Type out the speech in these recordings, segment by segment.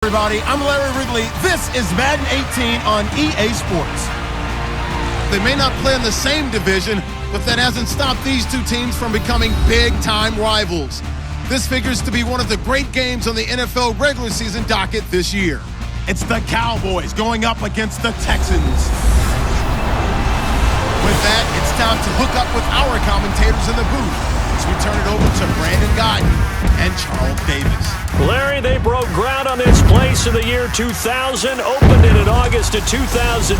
Everybody, I'm Larry Ridley. This is Madden 18 on EA Sports. They may not play in the same division, but that hasn't stopped these two teams from becoming big-time rivals. This figures to be one of the great games on the NFL regular season docket this year. It's the Cowboys going up against the Texans. With that, it's time to hook up with our commentators in the booth as we turn it over to Brandon Gotton and Charles Davis. Larry, they broke ground on this place in the year 2000, opened it in August of 2002,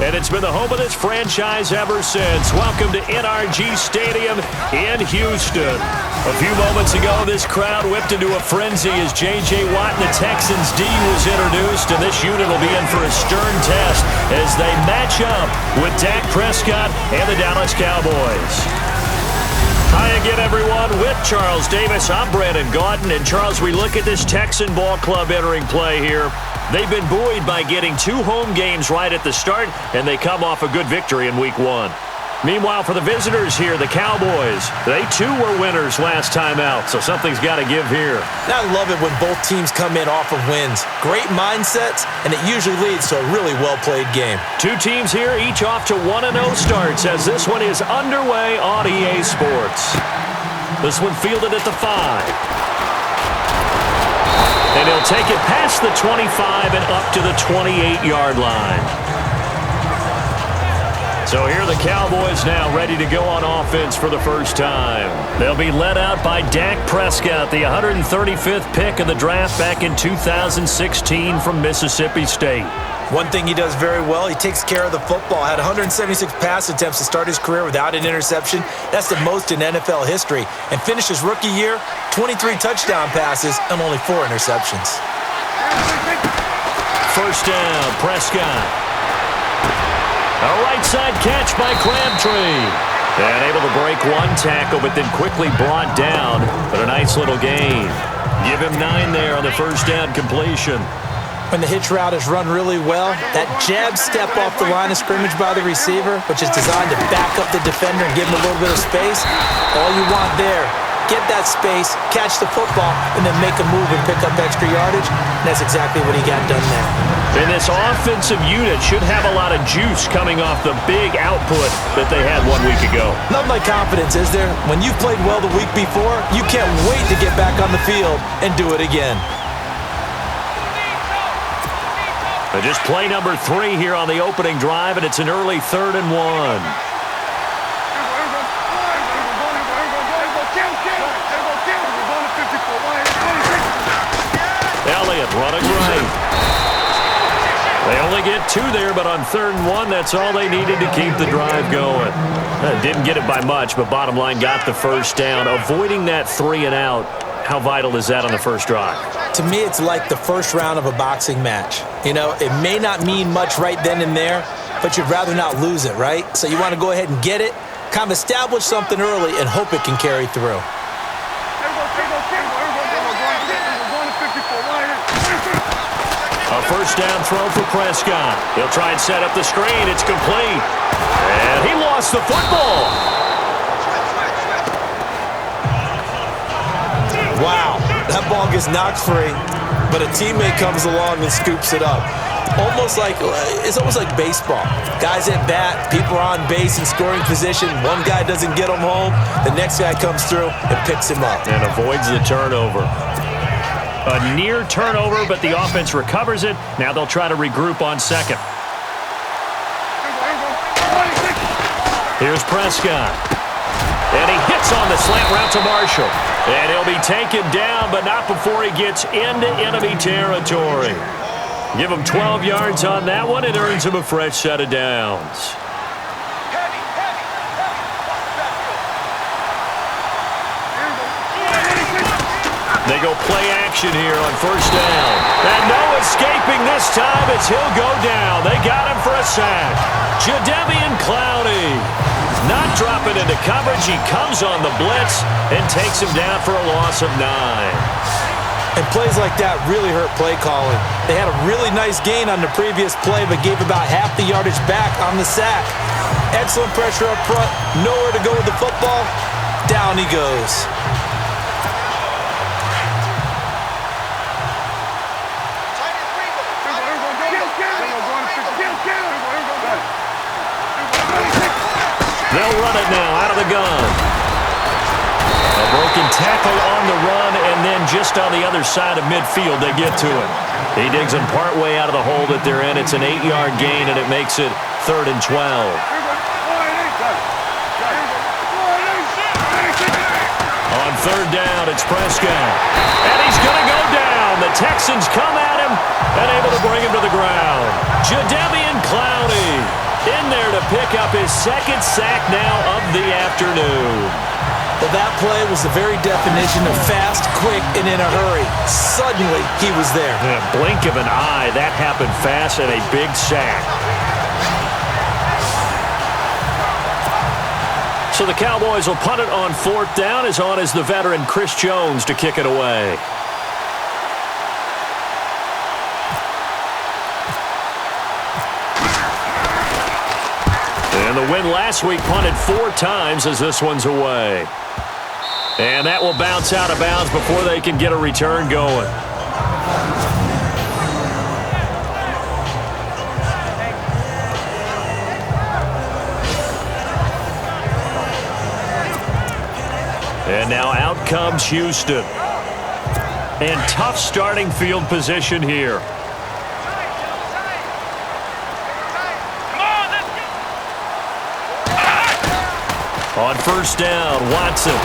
and it's been the home of this franchise ever since. Welcome to NRG Stadium in Houston. A few moments ago, this crowd whipped into a frenzy as J.J. Watt and the Texans' D was introduced, and this unit will be in for a stern test as they match up with Dak Prescott and the Dallas Cowboys. Hi again, everyone. With Charles Davis, I'm Brandon Gotton. And Charles, we look at this Texan ball club entering play here. They've been buoyed by getting 2 home games right at the start, and they come off a good victory in Week 1. Meanwhile, for the visitors here, the Cowboys, they too were winners last time out, so something's got to give here. I love it when both teams come in off of wins. Great mindsets, and it usually leads to a really well-played game. 2 teams here, each off to 1-0 starts as this one is underway on EA Sports. This one fielded at the 5. And he'll take it past the 25 and up to the 28-yard line. So here are the Cowboys now ready to go on offense for the first time. They'll be led out by Dak Prescott, the 135th pick of the draft back in 2016 from Mississippi State. One thing he does very well, he takes care of the football. Had 176 pass attempts to start his career without an interception. That's the most in NFL history. And finished his rookie year, 23 touchdown passes and only 4 interceptions. First down, Prescott. A right side catch by Crabtree. And able to break one tackle, but then quickly brought down. But a nice little gain. Give him 9 there on the first down completion. When the hitch route is run really well, that jab step off the line of scrimmage by the receiver, which is designed to back up the defender and give him a little bit of space, all you want there. Get that space, catch the football, and then make a move and pick up extra yardage. And that's exactly what he got done there. And this offensive unit should have a lot of juice coming off the big output that they had 1 week ago. Love my confidence, is there? When you've played well the week before, you can't wait to get back on the field and do it again. Just play number 3 here on the opening drive, and it's an early 3rd and 1. Elliott running right. They only get 2 there, but on 3rd and 1, that's all they needed to keep the drive going. Didn't get it by much, but bottom line got the first down. Avoiding that 3 and out, how vital is that on the first drive? To me, it's like the first round of a boxing match. You know, it may not mean much right then and there, but you'd rather not lose it, right? So you want to go ahead and get it, kind of establish something early, and hope it can carry through. A first down throw for Prescott. He'll try and set up the screen. It's complete. And he lost the football. Wow, that ball gets knocked free, but a teammate comes along and scoops it up. It's almost like baseball. Guys at bat, people are on base in scoring position. One guy doesn't get him home. The next guy comes through and picks him up. And avoids the turnover. A near turnover, but the offense recovers it. Now they'll try to regroup on 2nd. Here's Prescott. And he hits on the slant route to Marshall. And he'll be taken down, but not before he gets into enemy territory. Give him 12 yards on that one. It earns him a fresh set of downs. They go play action here on first down. And no escaping this time as he'll go down. They got him for a sack. Jadeveon Clowney not dropping into coverage. He comes on the blitz and takes him down for a loss of 9. And plays like that really hurt play calling. They had a really nice gain on the previous play, but gave about half the yardage back on the sack. Excellent pressure up front. Nowhere to go with the football. Down he goes. They'll run it now out of the gun. A broken tackle on the run, and then just on the other side of midfield, they get to him. He digs him partway out of the hole that they're in. It's an 8-yard gain, and it makes it 3rd and 12. On 3rd down, it's Prescott. And he's going to go down. The Texans come at him and able to bring him to the ground. Jadeveon Clowney in there to pick up his 2nd sack now of the afternoon. Well, that play was the very definition of fast, quick, and in a hurry. Suddenly, he was there. In a blink of an eye, that happened fast and a big sack. So the Cowboys will punt it on 4th down. As on is the veteran Chris Jones to kick it away. And the win last week punted 4 times as this one's away. And that will bounce out of bounds before they can get a return going. And now out comes Houston. And tough starting field position here. On 1st down, Watson.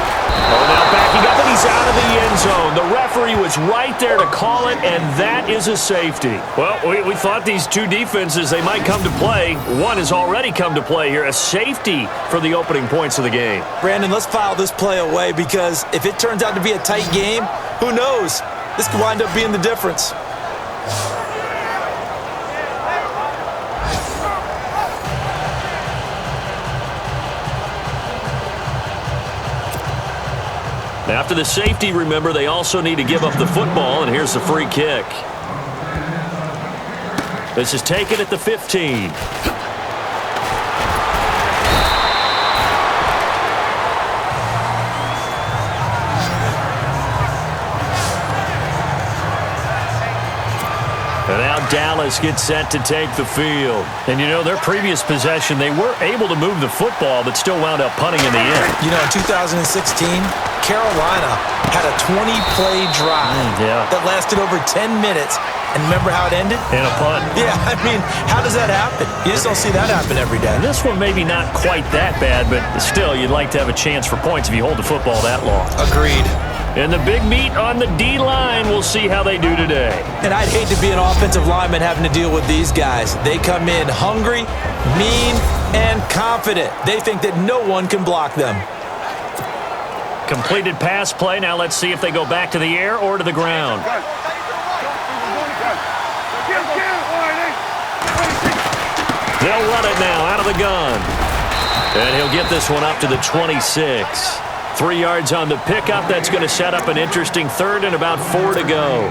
Oh, now backing up, and he's out of the end zone. The referee was right there to call it, and that is a safety. Well, we thought these two defenses, they might come to play. One has already come to play here. A safety for the opening points of the game. Brandon, let's file this play away because if it turns out to be a tight game, who knows? This could wind up being the difference. After the safety, remember, they also need to give up the football, and here's the free kick. This is taken at the 15. And now Dallas gets set to take the field. And, you know, their previous possession, they were able to move the football, but still wound up punting in the end. You know, in 2016, Carolina had a 20-play drive that lasted over 10 minutes. And remember how it ended? In a punt. Yeah, I mean, how does that happen? You just don't see that happen every day. And this one maybe not quite that bad, but still, you'd like to have a chance for points if you hold the football that long. Agreed. And the big meat on the D-line, we'll see how they do today. And I'd hate to be an offensive lineman having to deal with these guys. They come in hungry, mean, and confident. They think that no one can block them. Completed pass play. Now let's see if they go back to the air or to the ground. They'll run it now out of the gun. And he'll get this one up to the 26. 3 yards on the pickup. That's going to set up an interesting 3rd and about 4 to go.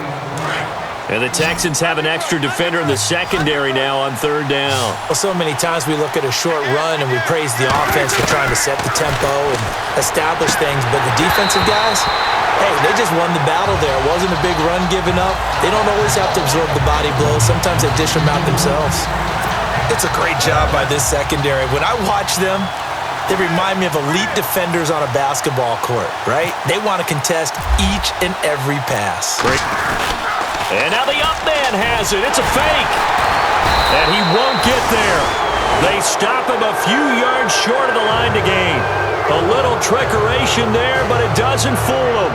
And the Texans have an extra defender in the secondary now on 3rd down. Well, so many times we look at a short run and we praise the offense for trying to set the tempo and establish things. But the defensive guys, hey, they just won the battle there. It wasn't a big run given up. They don't always have to absorb the body blows. Sometimes they dish them out themselves. It's a great job by this secondary. When I watch them, they remind me of elite defenders on a basketball court, right? They want to contest each and every pass. Great. And now the up man has it. It's a fake. And he won't get there. They stop him a few yards short of the line to gain. A little trickeration there, but it doesn't fool him.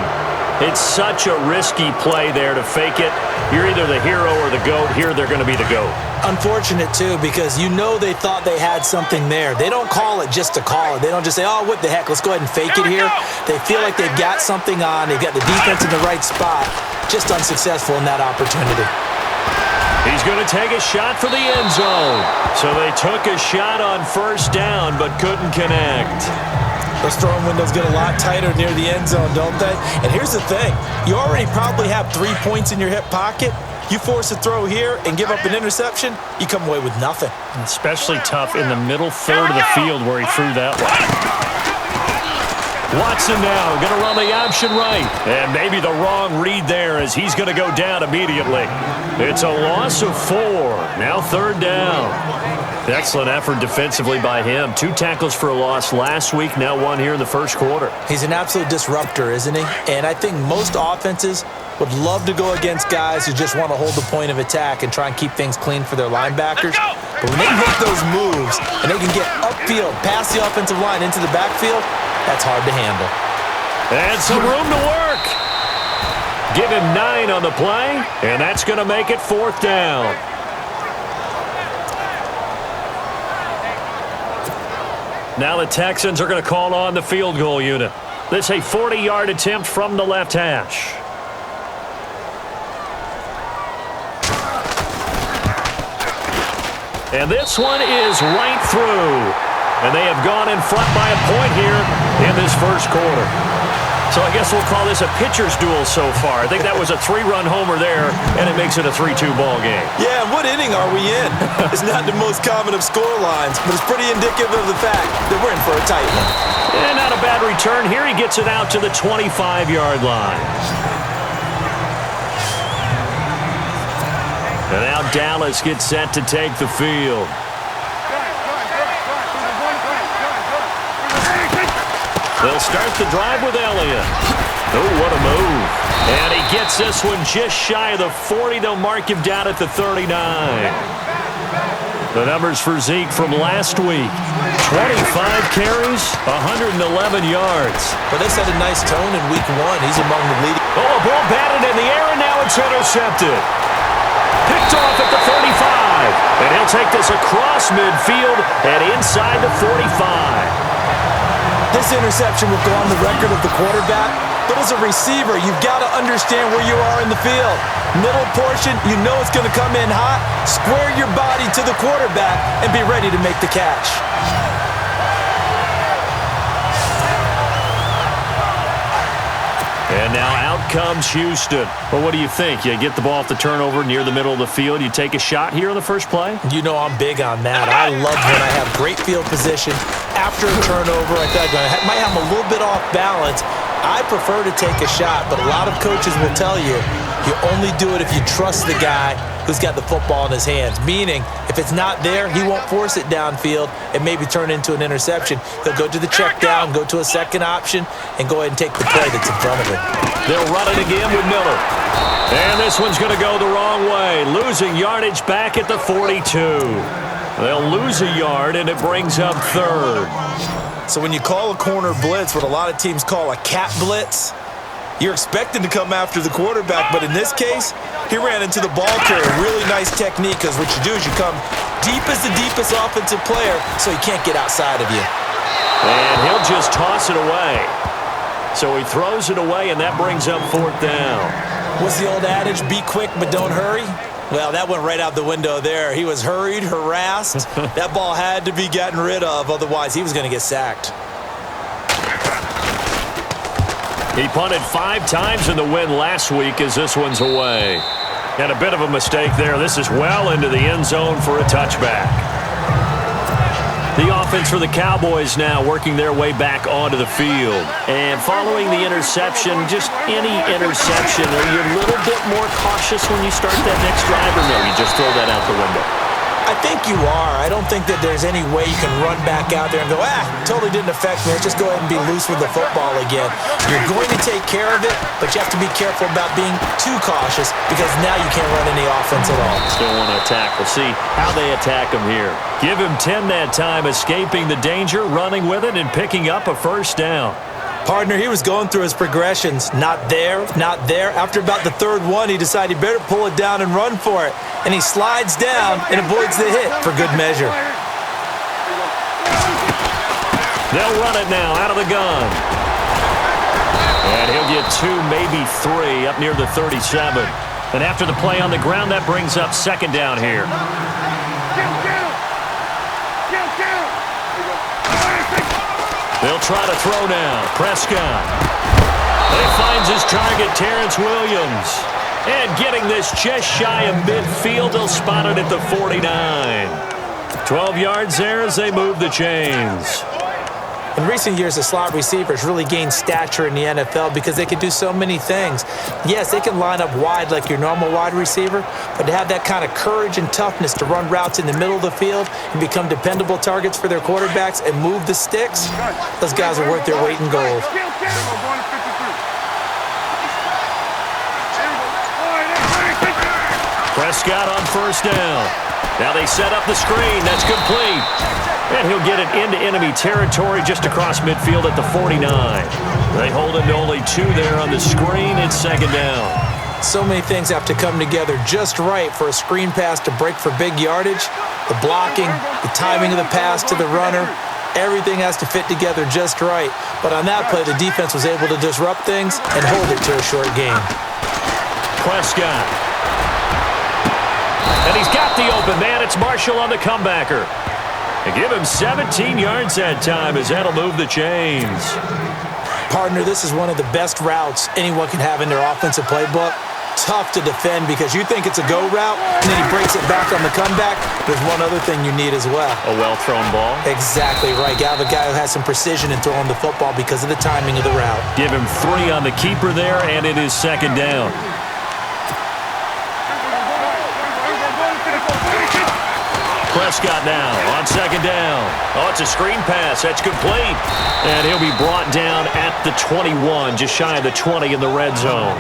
It's such a risky play there to fake it. You're either the hero or the GOAT. Here they're going to be the GOAT. Unfortunate, too, because you know they thought they had something there. They don't call it just to call it. They don't just say, oh, what the heck, let's go ahead and fake it here. They feel like they've got something on. They've got the defense in the right spot. Just unsuccessful in that opportunity. He's going to take a shot for the end zone. So they took a shot on 1st down, but couldn't connect. Those throwing windows get a lot tighter near the end zone, don't they? And here's the thing. You already probably have 3 points in your hip pocket. You force a throw here and give up an interception, you come away with nothing. Especially tough in the middle 3rd of the field where he threw that one. Watson now going to run the option right. And maybe the wrong read there as he's going to go down immediately. It's a loss of 4. Now 3rd down. Excellent effort defensively by him. 2 tackles for a loss last week, now 1 here in the first quarter. He's an absolute disruptor, isn't he? And I think most offenses would love to go against guys who just want to hold the point of attack and try and keep things clean for their linebackers. But when they make those moves and they can get upfield, past the offensive line into the backfield, that's hard to handle. And some room to work. Give him 9 on the play, and that's going to make it 4th down. Now the Texans are going to call on the field goal unit. This is a 40-yard attempt from the left hash. And this one is right through. And they have gone in front by a point here in this first quarter. So I guess we'll call this a pitcher's duel so far. I think that was a 3-run homer there, and it makes it a 3-2 ball game. Yeah, and what inning are we in? It's not the most common of score lines, but it's pretty indicative of the fact that we're in for a tight one. And not a bad return here. He gets it out to the 25-yard line. And now Dallas gets set to take the field. They'll start the drive with Elliott. Oh, what a move. And he gets this one just shy of the 40. They'll mark him down at the 39. The numbers for Zeke from last week. 25 carries, 111 yards. But they set a nice tone in week 1. He's among the leading. Oh, a ball batted in the air, and now it's intercepted. Picked off at the 35. And he'll take this across midfield and inside the 45. This interception will go on the record of the quarterback, but as a receiver, you've got to understand where you are in the field. Middle portion, you know it's going to come in hot. Square your body to the quarterback and be ready to make the catch. And now out comes Houston. Well, what do you think? You get the ball off the turnover near the middle of the field. You take a shot here on the first play? You know I'm big on that. I love when I have great field position. After a turnover, I thought I might have a little bit off balance. I prefer to take a shot, but a lot of coaches will tell you, you only do it if you trust the guy who's got the football in his hands. Meaning, if it's not there, he won't force it downfield and maybe turn into an interception. He'll go to the check down, go to a second option, and go ahead and take the play that's in front of him. They'll run it again with Miller. And this one's going to go the wrong way. Losing yardage back at the 42. They'll lose a yard, and it brings up 3rd. So when you call a corner blitz, what a lot of teams call a cat blitz, you're expecting to come after the quarterback, but in this case, he ran into the ball carrier. Really nice technique, because what you do is you come deep as the deepest offensive player, so he can't get outside of you. And he'll just toss it away. So he throws it away, and that brings up 4th down. What's the old adage? Be quick, but don't hurry? Well, that went right out the window there. He was hurried, harassed. That ball had to be gotten rid of, otherwise he was going to get sacked. He punted 5 times in the win last week as this one's away. And a bit of a mistake there. This is well into the end zone for a touchback. The offense for the Cowboys now working their way back onto the field. And following the interception, just any interception, are you a little bit more cautious when you start that next drive, or no, you just throw that out the window? I think you are. I don't think that there's any way you can run back out there and go, totally didn't affect me. Let's just go ahead and be loose with the football again. You're going to take care of it, but you have to be careful about being too cautious because now you can't run any offense at all. Still want to attack. We'll see how they attack him here. Give him 10 that time, escaping the danger, running with it, and picking up a first down. Partner, he was going through his progressions. Not there, not there. After about the 3rd one, he decided he better pull it down and run for it. And he slides down and avoids the hit for good measure. They'll run it now out of the gun. And he'll get 2, maybe 3 up near the 37. And after the play on the ground, that brings up 2nd down here. They'll try to throw now. Prescott. He finds his target, Terrence Williams. And getting this just shy of midfield, they'll spot it at the 49. 12 yards there as they move the chains. In recent years, the slot receivers really gained stature in the NFL because they can do so many things. Yes, they can line up wide like your normal wide receiver, but to have that kind of courage and toughness to run routes in the middle of the field and become dependable targets for their quarterbacks and move the sticks, those guys are worth their weight in gold. Prescott on first down. Now they set up the screen. That's complete. And he'll get it into enemy territory just across midfield at the 49. They hold him to only 2 there on the screen. It's second down. So many things have to come together just right for a screen pass to break for big yardage. The blocking, the timing of the pass to the runner, everything has to fit together just right. But on that play, the defense was able to disrupt things and hold it to a short gain. Prescott. And he's got the open man. It's Marshall on the comebacker. And give him 17 yards that time as that'll move the chains. Partner, this is one of the best routes anyone can have in their offensive playbook. Tough to defend because you think it's a go route, and then he breaks it back on the comeback. There's one other thing you need as well. A well-thrown ball? Exactly right. You have a guy who has some precision in throwing the football because of the timing of the route. Give him 3 on the keeper there, and it is second down. Prescott now on second down. Oh, it's a screen pass. That's complete. And he'll be brought down at the 21, just shy of the 20 in the red zone.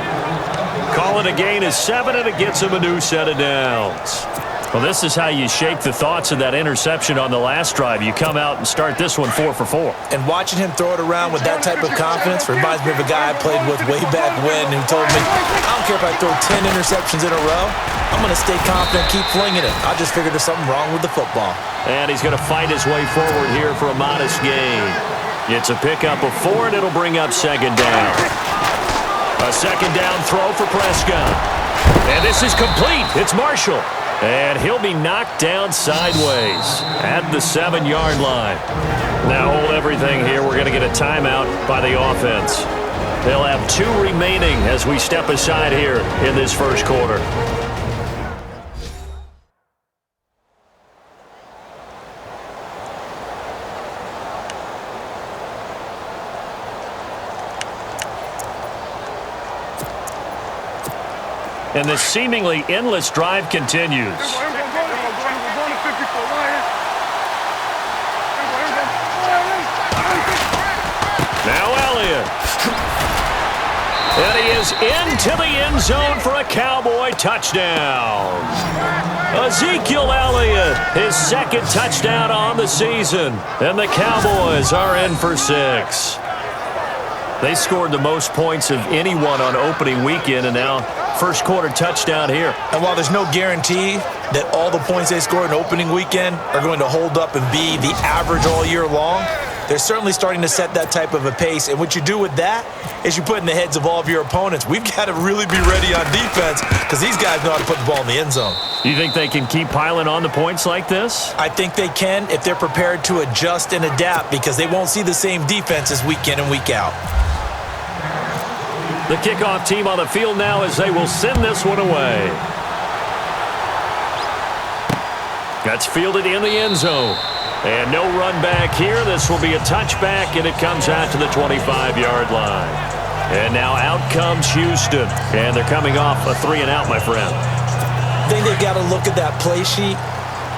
Call it a gain of 7, and it gets him a new set of downs. Well, this is how you shake the thoughts of that interception on the last drive. You come out and start this one 4 for 4. And watching him throw it around with that type of confidence reminds me of a guy I played with way back when who told me, I don't care if I throw 10 interceptions in a row. I'm going to stay confident, keep flinging it. I just figured there's something wrong with the football. And he's going to fight his way forward here for a modest gain. It's a pickup of 4, and it'll bring up second down. A second down throw for Prescott. And this is complete. It's Marshall. And he'll be knocked down sideways at the 7-yard line. Now hold everything here. We're going to get a timeout by the offense. They'll have 2 remaining as we step aside here in this first quarter. And the seemingly endless drive continues. Now Elliott. And he is into the end zone for a Cowboy touchdown. Ezekiel Elliott, his second touchdown on the season. And the Cowboys are in for 6. They scored the most points of anyone on opening weekend, and now first quarter touchdown here. And while there's no guarantee that all the points they score in opening weekend are going to hold up and be the average all year long, they're certainly starting to set that type of a pace. And what you do with that is you put in the heads of all of your opponents, we've got to really be ready on defense because these guys know how to put the ball in the end zone. You think they can keep piling on the points like this? I think they can if they're prepared to adjust and adapt because they won't see the same defenses week in and week out. The kickoff team on the field now as they will send this one away. That's fielded in the end zone. And no run back here. This will be a touchback, and it comes out to the 25-yard line. And now out comes Houston. And they're coming off a 3-and-out, my friend. I think they've got to look at that play sheet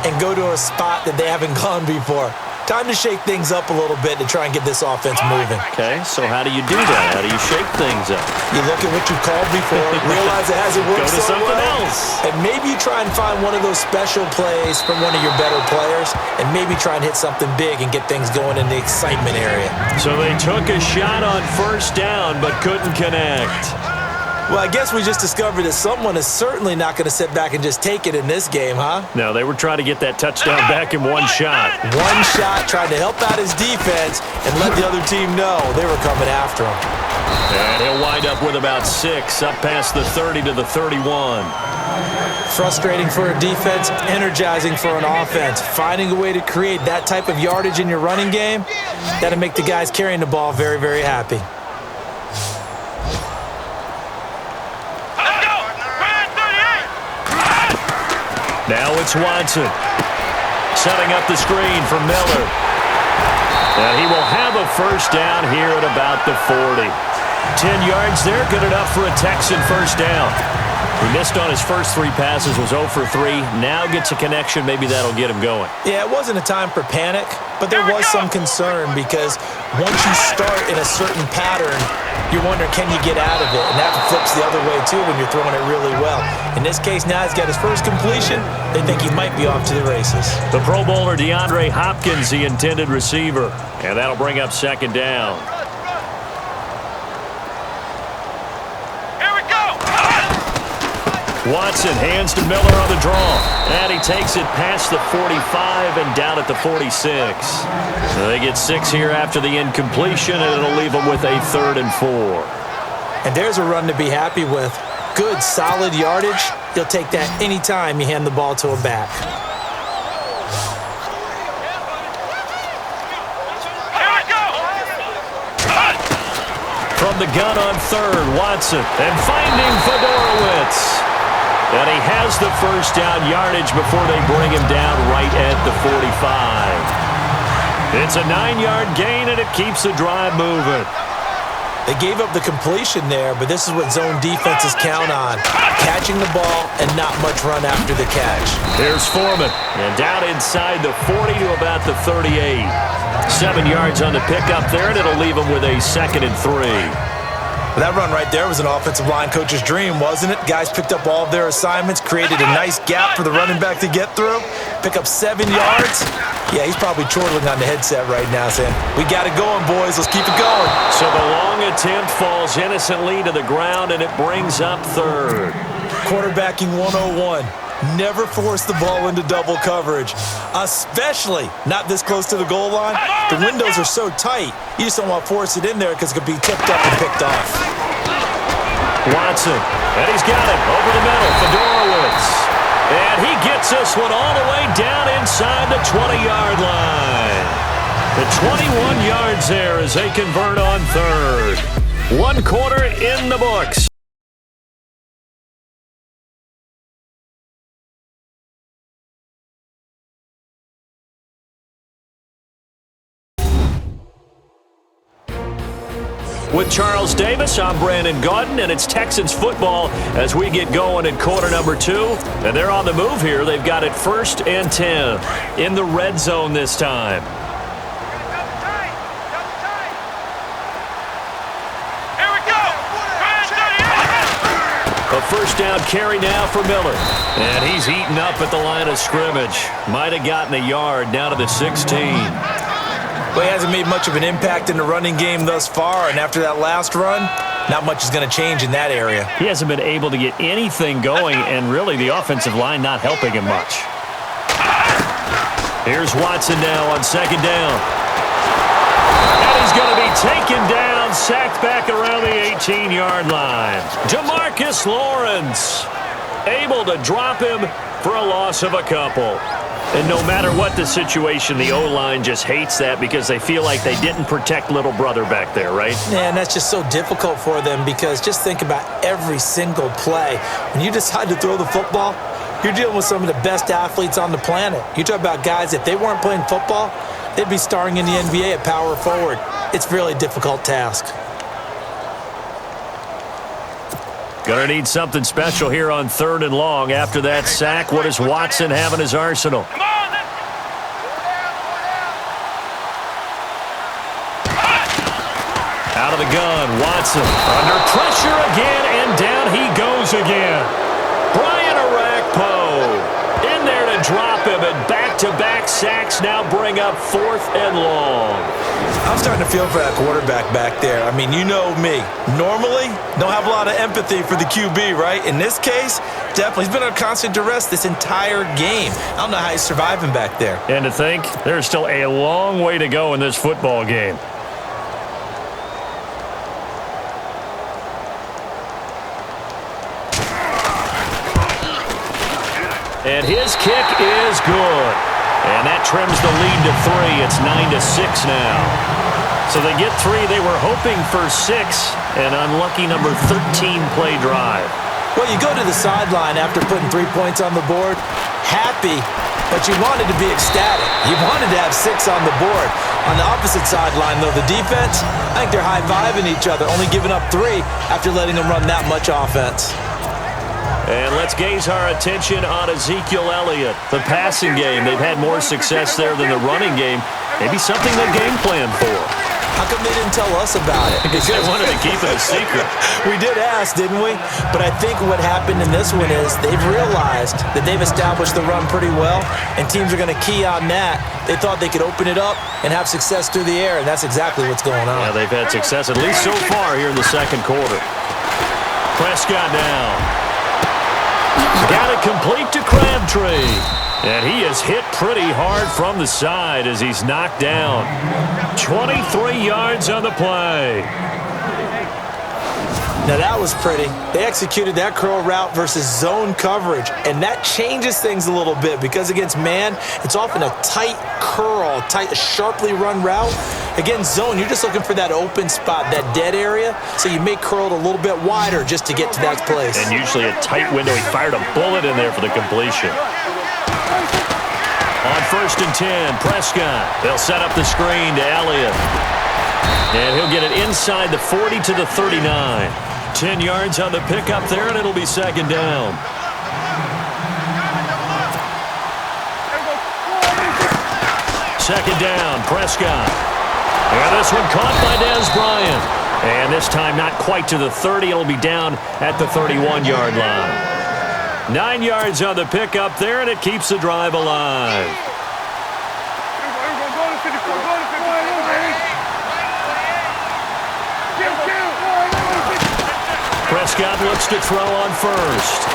and go to a spot that they haven't gone before. Time to shake things up a little bit to try and get this offense moving. Okay, so how do you do that? How do you shake things up? You look at what you called before, realize it hasn't worked Go to so something well, else. and maybe you try and find one of those special plays from one of your better players, and maybe try and hit something big and get things going in the excitement area. So they took a shot on first down but couldn't connect. Well, I guess we just discovered that someone is certainly not going to sit back and just take it in this game, huh? No, they were trying to get that touchdown back in one shot. One shot, trying to help out his defense and let the other team know they were coming after him. And he'll wind up with about 6, up past the 30 to the 31. Frustrating for a defense, energizing for an offense. Finding a way to create that type of yardage in your running game, that'll make the guys carrying the ball very, very happy. Now it's Watson setting up the screen for Miller. And he will have a first down here at about the 40. 10 yards there, good enough for a Texan first down. He missed on his first 3 passes, was 0 for 3. Now gets a connection. Maybe that'll get him going. Yeah, it wasn't a time for panic, but there was some concern because once you start in a certain pattern, you're wondering, can you get out of it? And that flips the other way, too, when you're throwing it really well. In this case, now he's got his first completion. They think he might be off to the races. The Pro Bowler DeAndre Hopkins, the intended receiver. And that'll bring up second down. Watson hands to Miller on the draw. And he takes it past the 45 and down at the 46. So they get 6 here after the incompletion, and it'll leave them with a 3rd and 4. And there's a run to be happy with. Good, solid yardage. You'll take that anytime you hand the ball to a back. From the gun on 3rd, Watson. And finding Fedorowicz. And he has the first down yardage before they bring him down right at the 45. It's a 9-yard gain, and it keeps the drive moving. They gave up the completion there, but this is what zone defenses count on. Catching the ball and not much run after the catch. Here's Foreman. And down inside the 40 to about the 38. 7 yards on the pickup there, and it'll leave him with a 2nd and 3. That run right there was an offensive line coach's dream, wasn't it? Guys picked up all of their assignments, created a nice gap for the running back to get through, pick up 7 yards. Yeah, he's probably chortling on the headset right now saying, we got it going, boys. Let's keep it going. So the long attempt falls innocently to the ground, and it brings up 3rd. Quarterbacking 101. Never force the ball into double coverage, especially not this close to the goal line. The windows are so tight, you just don't want to force it in there because it could be tipped up and picked off. Watson, and he's got it over the middle. Fedorowicz, and he gets this one all the way down inside the 20-yard line. The 21 yards there as they convert on 3rd. 1 quarter in the books. With Charles Davis, I'm Brandon Gaudin, and it's Texans football as we get going in quarter number 2. And they're on the move here. They've got it 1st and 10 in the red zone this time. Here we go. A first down carry now for Miller. And he's eaten up at the line of scrimmage. Might have gotten a yard down to the 16. Well, he hasn't made much of an impact in the running game thus far, and after that last run, not much is going to change in that area. He hasn't been able to get anything going, and really the offensive line not helping him much. Here's Watson now on 2nd down. And he's going to be taken down, sacked back around the 18-yard line. Demarcus Lawrence able to drop him for a loss of a couple. And no matter what the situation, the O-line just hates that because they feel like they didn't protect little brother back there, right? Yeah, and that's just so difficult for them because just think about every single play. When you decide to throw the football, you're dealing with some of the best athletes on the planet. You talk about guys, if they weren't playing football, they'd be starring in the NBA at power forward. It's a really difficult task. Gonna need something special here on 3rd and long. After that sack, what does Watson have in his arsenal? Out of the gun, Watson under pressure again, and down he goes again. Brian Orakpo in there to drop him, and back-to-back sacks now bring up 4th and long. I'm starting to feel for that quarterback back there. I mean, you know me. Normally, don't have a lot of empathy for the QB, right? In this case, definitely. He's been under constant duress this entire game. I don't know how he's surviving back there. And to think, there's still a long way to go in this football game. And his kick is good. And that trims the lead to 3. It's 9-6 now. So they get 3. They were hoping for 6. An unlucky number 13 play drive. Well, you go to the sideline after putting 3 points on the board, happy, but you wanted to be ecstatic. You wanted to have 6 on the board. On the opposite sideline, though, the defense, I think they're high-fiving each other, only giving up 3 after letting them run that much offense. And let's gaze our attention on Ezekiel Elliott. The passing game, they've had more success there than the running game. Maybe something they game plan for. How come they didn't tell us about it? Because they wanted to keep it a secret. We did ask, didn't we? But I think what happened in this one is they've realized that they've established the run pretty well, and teams are going to key on that. They thought they could open it up and have success through the air, and that's exactly what's going on. Yeah, they've had success, at least so far here in the second quarter. Prescott now. Got it complete to Crabtree. And he is hit pretty hard from the side as he's knocked down. 23 yards on the play. Now that was pretty. They executed that curl route versus zone coverage, and that changes things a little bit because against man, it's often a tight curl, sharply run route. Against zone, you're just looking for that open spot, that dead area, so you may curl it a little bit wider just to get to that place. And usually a tight window. He fired a bullet in there for the completion. On 1st and 10, Prescott. They'll set up the screen to Elliott. And he'll get it inside the 40 to the 39. 10 yards on the pickup there, and it'll be second down. Second down, Prescott. And this one caught by Dez Bryant. And this time not quite to the 30. It'll be down at the 31-yard line. 9 yards on the pickup there, and it keeps the drive alive. Prescott looks to throw on first.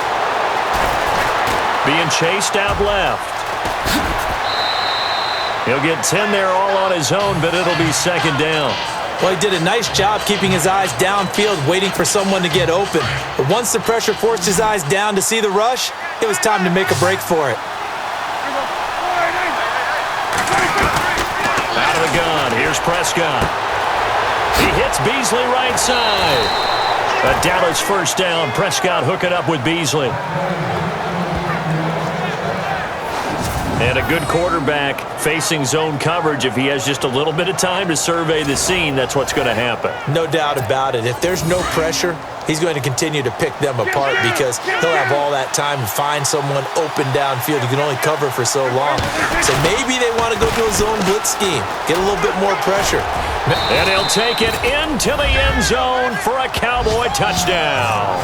Being chased out left. He'll get 10 there all on his own, but it'll be second down. Well, he did a nice job keeping his eyes downfield, waiting for someone to get open. But once the pressure forced his eyes down to see the rush, it was time to make a break for it. Out of the gun, here's Prescott. He hits Beasley right side. A Dallas first down. Prescott hooking up with Beasley. And a good quarterback facing zone coverage. If he has just a little bit of time to survey the scene, that's what's going to happen. No doubt about it. If there's no pressure, he's going to continue to pick them apart because he'll have all that time to find someone open downfield. You can only cover for so long. So maybe they want to go to a zone blitz scheme, get a little bit more pressure. And he'll take it into the end zone for a Cowboy touchdown.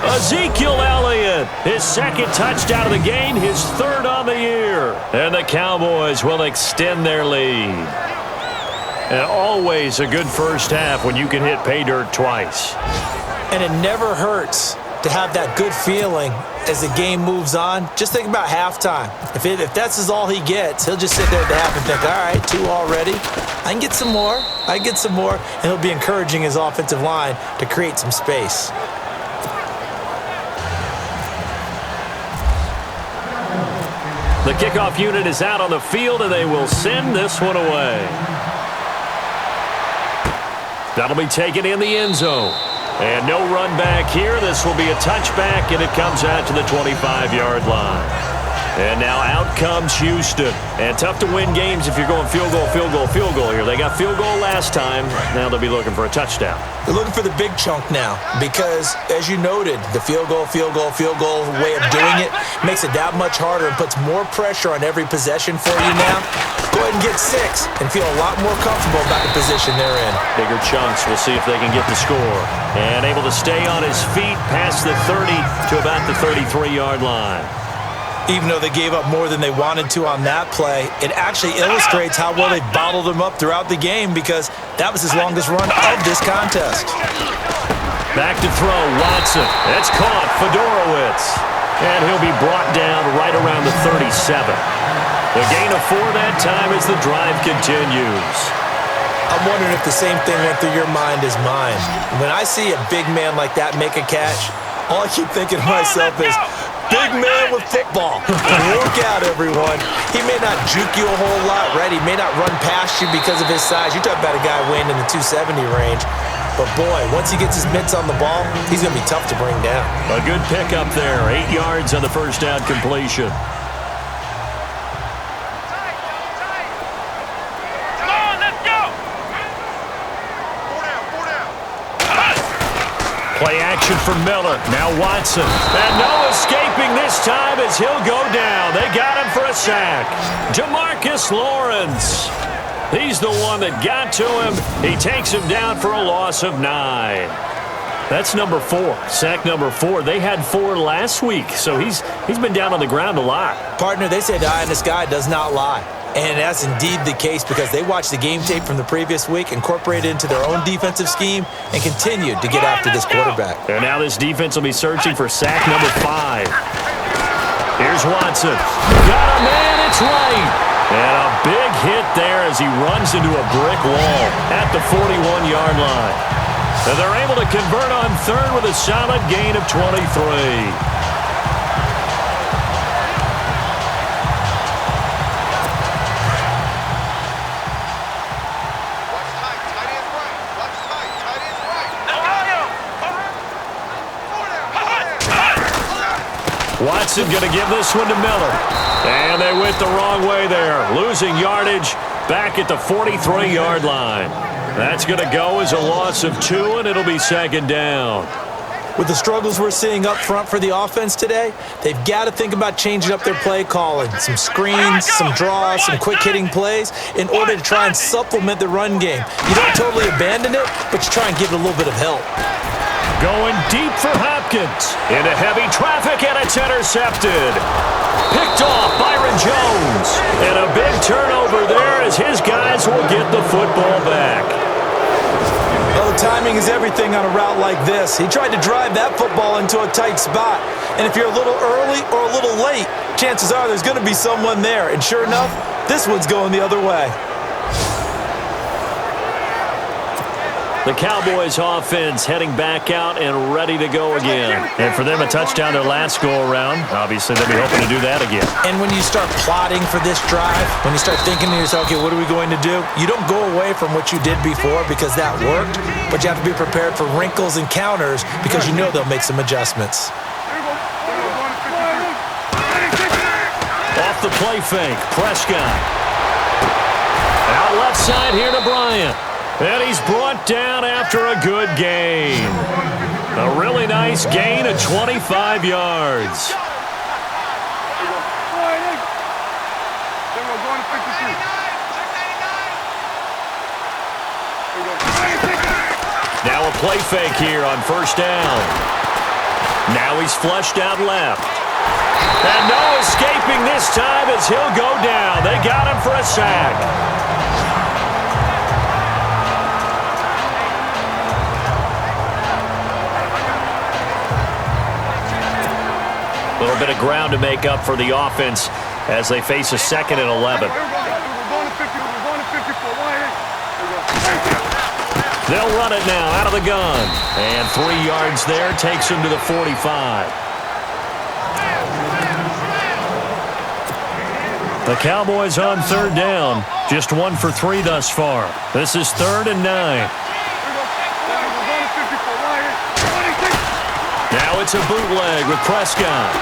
Ezekiel Elliott, his second touchdown of the game, his third on the year. And the Cowboys will extend their lead. And always a good first half when you can hit pay dirt twice. And it never hurts to have that good feeling as the game moves on. Just think about halftime. If that's all he gets, he'll just sit there at the half and think, all right, 2 already. I can get some more. And he'll be encouraging his offensive line to create some space. The kickoff unit is out on the field, and they will send this one away. That'll be taken in the end zone. And no run back here. This will be a touchback, and it comes out to the 25-yard line. And now out comes Houston. And tough to win games if you're going field goal here. They got field goal last time. Now they'll be looking for a touchdown. They're looking for the big chunk now because, as you noted, the field goal way of doing it makes it that much harder and puts more pressure on every possession for you now. Go ahead and get 6 and feel a lot more comfortable about the position they're in. Bigger chunks. We'll see if they can get the score. And able to stay on his feet past the 30 to about the 33-yard line. Even though they gave up more than they wanted to on that play, it actually illustrates how well they bottled him up throughout the game because that was his longest run of this contest. Back to throw, Watson. That's caught, Fedorowicz. And he'll be brought down right around the 37. The gain of 4 that time as the drive continues. I'm wondering if the same thing went through your mind as mine. When I see a big man like that make a catch, all I keep thinking to myself is, big man with football. Look out, everyone. He may not juke you a whole lot, right? He may not run past you because of his size. You're talking about a guy weighing in the 270 range. But, boy, once he gets his mitts on the ball, he's going to be tough to bring down. A good pickup there. 8 yards on the first down completion. Play action for Miller. Now Watson. And no escaping this time as he'll go down. They got him for a sack. Demarcus Lawrence. He's the one that got to him. He takes him down for a loss of 9. That's number 4. Sack number 4. They had 4 last week, so he's been down on the ground a lot. Partner, they say the eye in the sky does not lie. And that's indeed the case because they watched the game tape from the previous week, incorporated it into their own defensive scheme, and continued to get after this quarterback. And now this defense will be searching for sack number 5. Here's Watson. Got a man, it's right. And a big hit there as he runs into a brick wall at the 41-yard line. And they're able to convert on third with a solid gain of 23. Watson going to give this one to Miller. And they went the wrong way there, losing yardage back at the 43-yard line. That's going to go as a loss of 2, and it'll be second down. With the struggles we're seeing up front for the offense today, they've got to think about changing up their play calling. Some screens, some draws, some quick-hitting plays in order to try and supplement the run game. You don't totally abandon it, but you try and give it a little bit of help. Going deep for Hopkins. Into heavy traffic, and it's intercepted. Picked off Byron Jones. And a big turnover there as his guys will get the football back. Well, timing is everything on a route like this. He tried to drive that football into a tight spot. And if you're a little early or a little late, chances are there's going to be someone there. And sure enough, this one's going the other way. The Cowboys offense heading back out and ready to go again. And for them, a touchdown their last go-around. Obviously, they'll be hoping to do that again. And when you start plotting for this drive, when you start thinking to yourself, okay, what are we going to do? You don't go away from what you did before because that worked, but you have to be prepared for wrinkles and counters because you know they'll make some adjustments. Off the play fake, Prescott. Out left side here to Bryant. And he's brought down after a good gain. A really nice gain of 25 yards. Now a play fake here on first down. Now he's flushed out left. And no escaping this time as he'll go down. They got him for a sack. A little bit of ground to make up for the offense as they face a 2nd and 11. They'll run it now out of the gun. And 3 yards there takes him to the 45. The Cowboys on third down. Just 1 for 3 thus far. This is 3rd and 9. Now it's a bootleg with Prescott.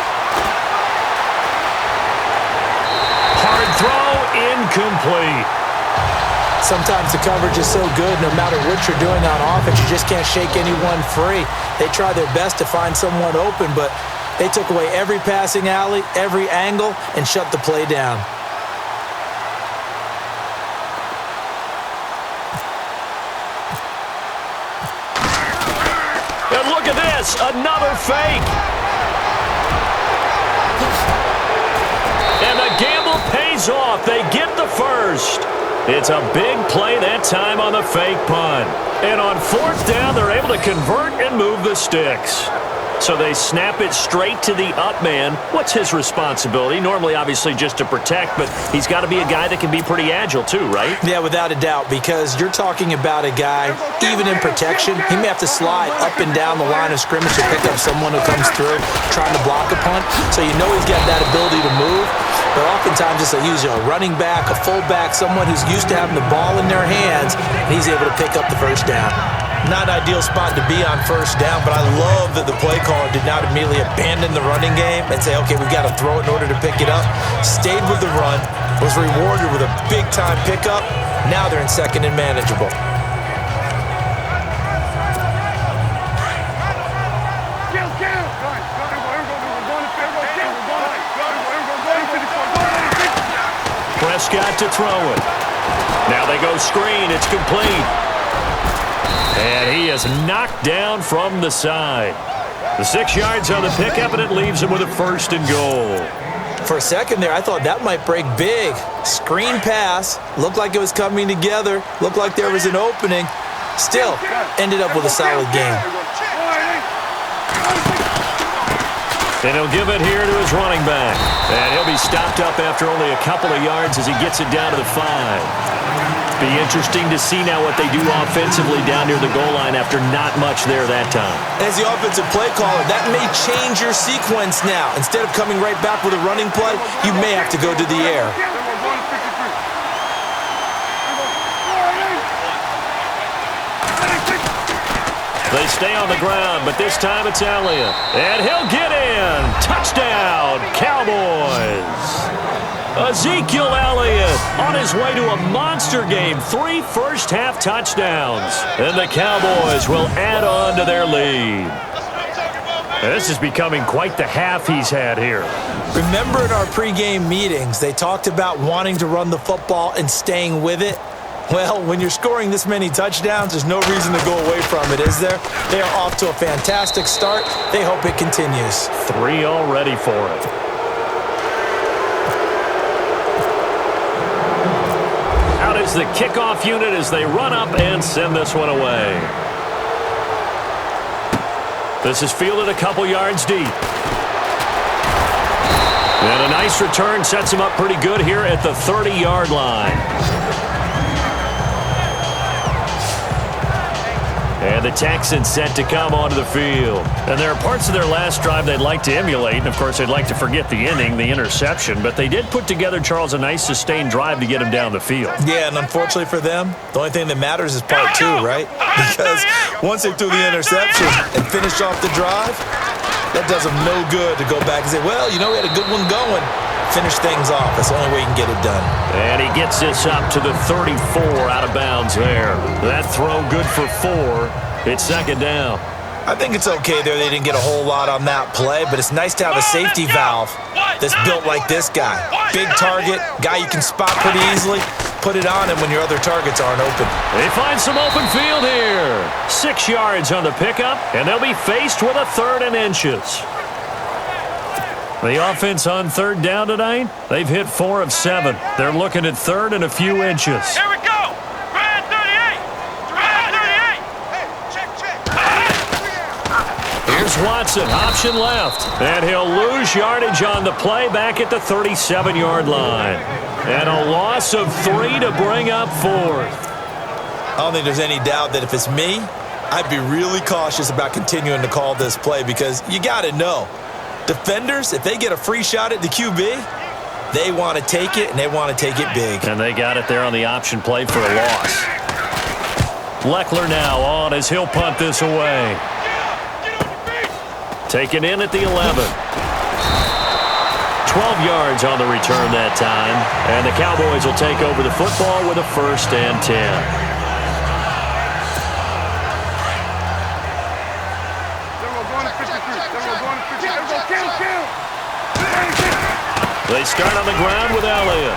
Hard throw, incomplete. Sometimes the coverage is so good, no matter what you're doing on offense, you just can't shake anyone free. They try their best to find someone open, but they took away every passing alley, every angle, and shut the play down. And look at this, another fake. And the gamble pays off. They get the first. It's a big play that time on the fake punt. And on 4th down, they're able to convert and move the sticks. So they snap it straight to the up man. What's his responsibility? Normally, obviously, just to protect, but he's got to be a guy that can be pretty agile too, right? Yeah, without a doubt, because you're talking about a guy, even in protection, he may have to slide up and down the line of scrimmage to pick up someone who comes through trying to block a punt. So you know he's got that ability to move. But oftentimes it's a running back, a fullback, someone who's used to having the ball in their hands, and he's able to pick up the first down. Not an ideal spot to be on first down, but I love that the play caller did not immediately abandon the running game and say, okay, we've got to throw it in order to pick it up. Stayed with the run, was rewarded with a big-time pickup. Now they're in 2nd and manageable. spot to throw it. Now they go screen. It's complete. And he is knocked down from the side. The 6 yards on the pickup, and it leaves him with a 1st and goal. For a second there, I thought that might break big. Screen pass. Looked like it was coming together. Looked like there was an opening. Still, ended up with a solid game. And he'll give it here to his running back. And he'll be stopped up after only a couple of yards as he gets it down to the 5. Be interesting to see now what they do offensively down near the goal line after not much there that time. As the offensive play caller, that may change your sequence now. Instead of coming right back with a running play, you may have to go to the air. They stay on the ground, but this time it's Elliott. And he'll get in. Touchdown, Cowboys. Ezekiel Elliott on his way to a monster game. 3 first-half touchdowns. And the Cowboys will add on to their lead. This is becoming quite the half he's had here. Remember in our pregame meetings, they talked about wanting to run the football and staying with it? Well, when you're scoring this many touchdowns, there's no reason to go away from it, is there? They are off to a fantastic start. They hope it continues. 3 already for it. Out is the kickoff unit as they run up and send this one away. This is fielded a couple yards deep. And a nice return sets him up pretty good here at the 30-yard line. And the Texans set to come onto the field. And there are parts of their last drive they'd like to emulate. And, of course, they'd like to forget the inning, the interception. But they did put together, Charles, a nice sustained drive to get him down the field. Yeah, and unfortunately for them, the only thing that matters is part 2, right? Because once they threw the interception and finished off the drive, that does them no good to go back and say, well, you know, we had a good one going. Finish things off. That's the only way you can get it done. And he gets this up to the 34 out of bounds there. That throw good for 4. It's 2nd down. I think it's okay there. They didn't get a whole lot on that play, but it's nice to have a safety valve that's built like this guy. Big target, guy you can spot pretty easily. Put it on him when your other targets aren't open. They find some open field here. 6 yards on the pickup, and they'll be faced with a 3rd and inches. The offense on 3rd down tonight, they've hit 4 of 7. They're looking at 3rd and a few inches. Here we go. Run 38. Run 38. Hey, check. Here's Watson, option left. And he'll lose yardage on the play back at the 37-yard line. And a loss of 3 to bring up 4th. I don't think there's any doubt that if it's me, I'd be really cautious about continuing to call this play because you got to know. Defenders, if they get a free shot at the QB, they want to take it, and they want to take it big. And they got it there on the option play for a loss. Leckler now on as he'll punt this away. Taken in at the 11. 12 yards on the return that time. And the Cowboys will take over the football with a 1st and 10. They start on the ground with Elliott.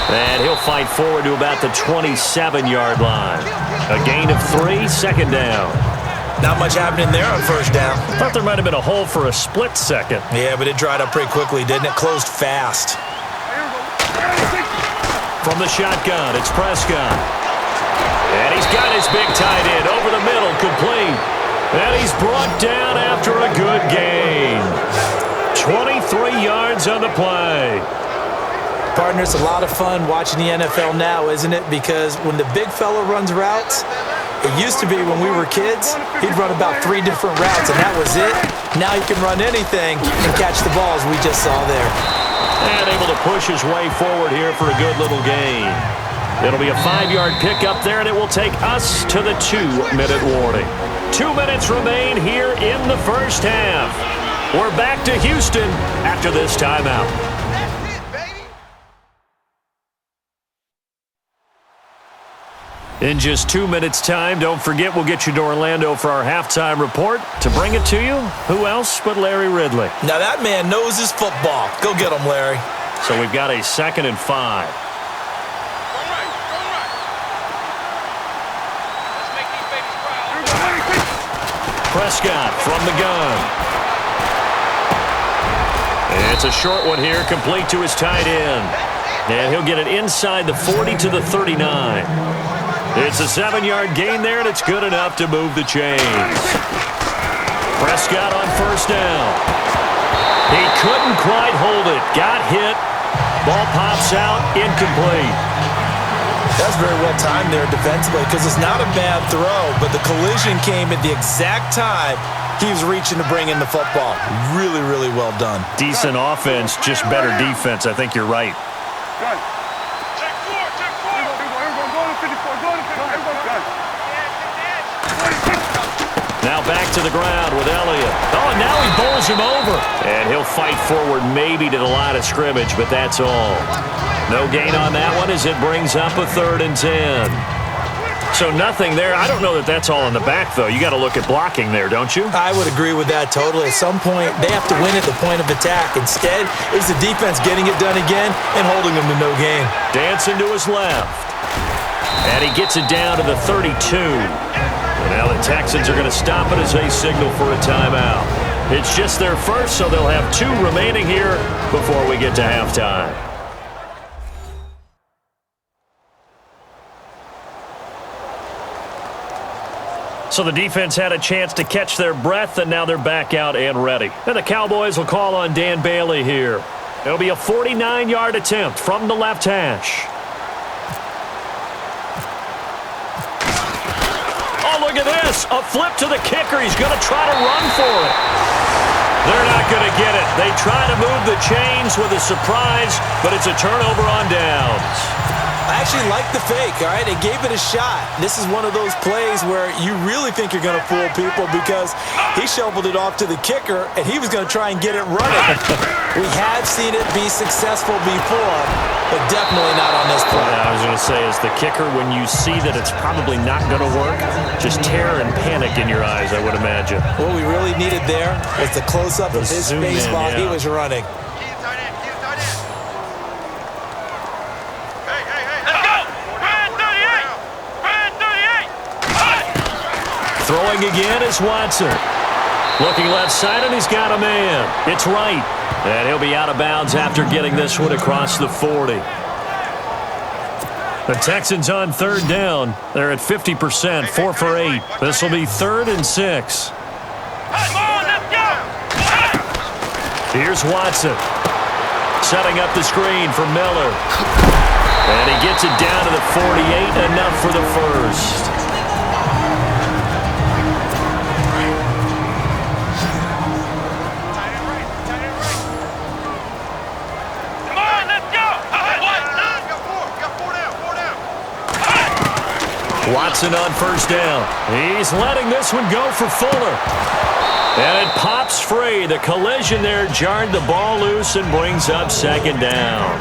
And he'll fight forward to about the 27-yard line. A gain of 3, 2nd down. Not much happening there on 1st down. I thought there might have been a hole for a split second. Yeah, but it dried up pretty quickly, didn't it? Closed fast. From the shotgun, it's Prescott. And he's got his big tight end over the middle, complete. And he's brought down after a good gain. 23 yards on the play. Partner, it's a lot of fun watching the NFL now, isn't it? Because when the big fella runs routes, it used to be when we were kids, he'd run about 3 different routes, and that was it. Now he can run anything and catch the balls we just saw there. And able to push his way forward here for a good little gain. It'll be a 5-yard pickup there, and it will take us to the 2-minute warning. 2 minutes remain here in the first half. We're back to Houston after this timeout. In just 2 minutes' time, don't forget we'll get you to Orlando for our halftime report. To bring it to you, who else but Larry Ridley? Now that man knows his football. Go get him, Larry. So we've got a 2nd and 5. Prescott from the gun. It's a short one here, complete to his tight end. And he'll get it inside the 40 to the 39. It's a 7-yard gain there, and it's good enough to move the chains. Prescott on first down. He couldn't quite hold it. Got hit. Ball pops out, incomplete. That's very well timed there defensively because it's not a bad throw, but the collision came at the exact time he was reaching to bring in the football. Really, really well done. Decent offense, just better defense. I think you're right. Now back to the ground with Elliott. Oh, and now he bowls him over. And he'll fight forward maybe to the line of scrimmage, but that's all. No gain on that one as it brings up a 3rd and 10. So nothing there. I don't know that that's all in the back, though. You got to look at blocking there, don't you? I would agree with that totally. At some point, they have to win at the point of attack. Instead, it's the defense getting it done again and holding them to no gain. Dancing to his left. And he gets it down to the 32. Now the Texans are going to stop it as they signal for a timeout. It's just their first, so they'll have 2 remaining here before we get to halftime. So the defense had a chance to catch their breath, and now they're back out and ready. And the Cowboys will call on Dan Bailey here. It'll be a 49-yard attempt from the left hash. Look at this. A flip to the kicker. He's going to try to run for it. They're not going to get it. They try to move the chains with a surprise, but it's a turnover on downs. I actually like the fake, all right? They gave it a shot. This is one of those plays where you really think you're going to fool people because he shoveled it off to the kicker, and he was going to try and get it running. We have seen it be successful before, but definitely not on this play. I was going to say, as the kicker, when you see that it's probably not going to work, just terror and panic in your eyes, I would imagine. What we really needed there was the close-up of his face while he was running. Throwing again is Watson. Looking left side, and he's got a man. It's right. And he'll be out of bounds after getting this one across the 40. The Texans on 3rd down. They're at 50%, 4 for 8. This will be 3rd and 6. Here's Watson. Setting up the screen for Miller. And he gets it down to the 48, enough for the first. Watson on first down. He's letting this one go for Fuller. And it pops free. The collision there jarred the ball loose and brings up 2nd down.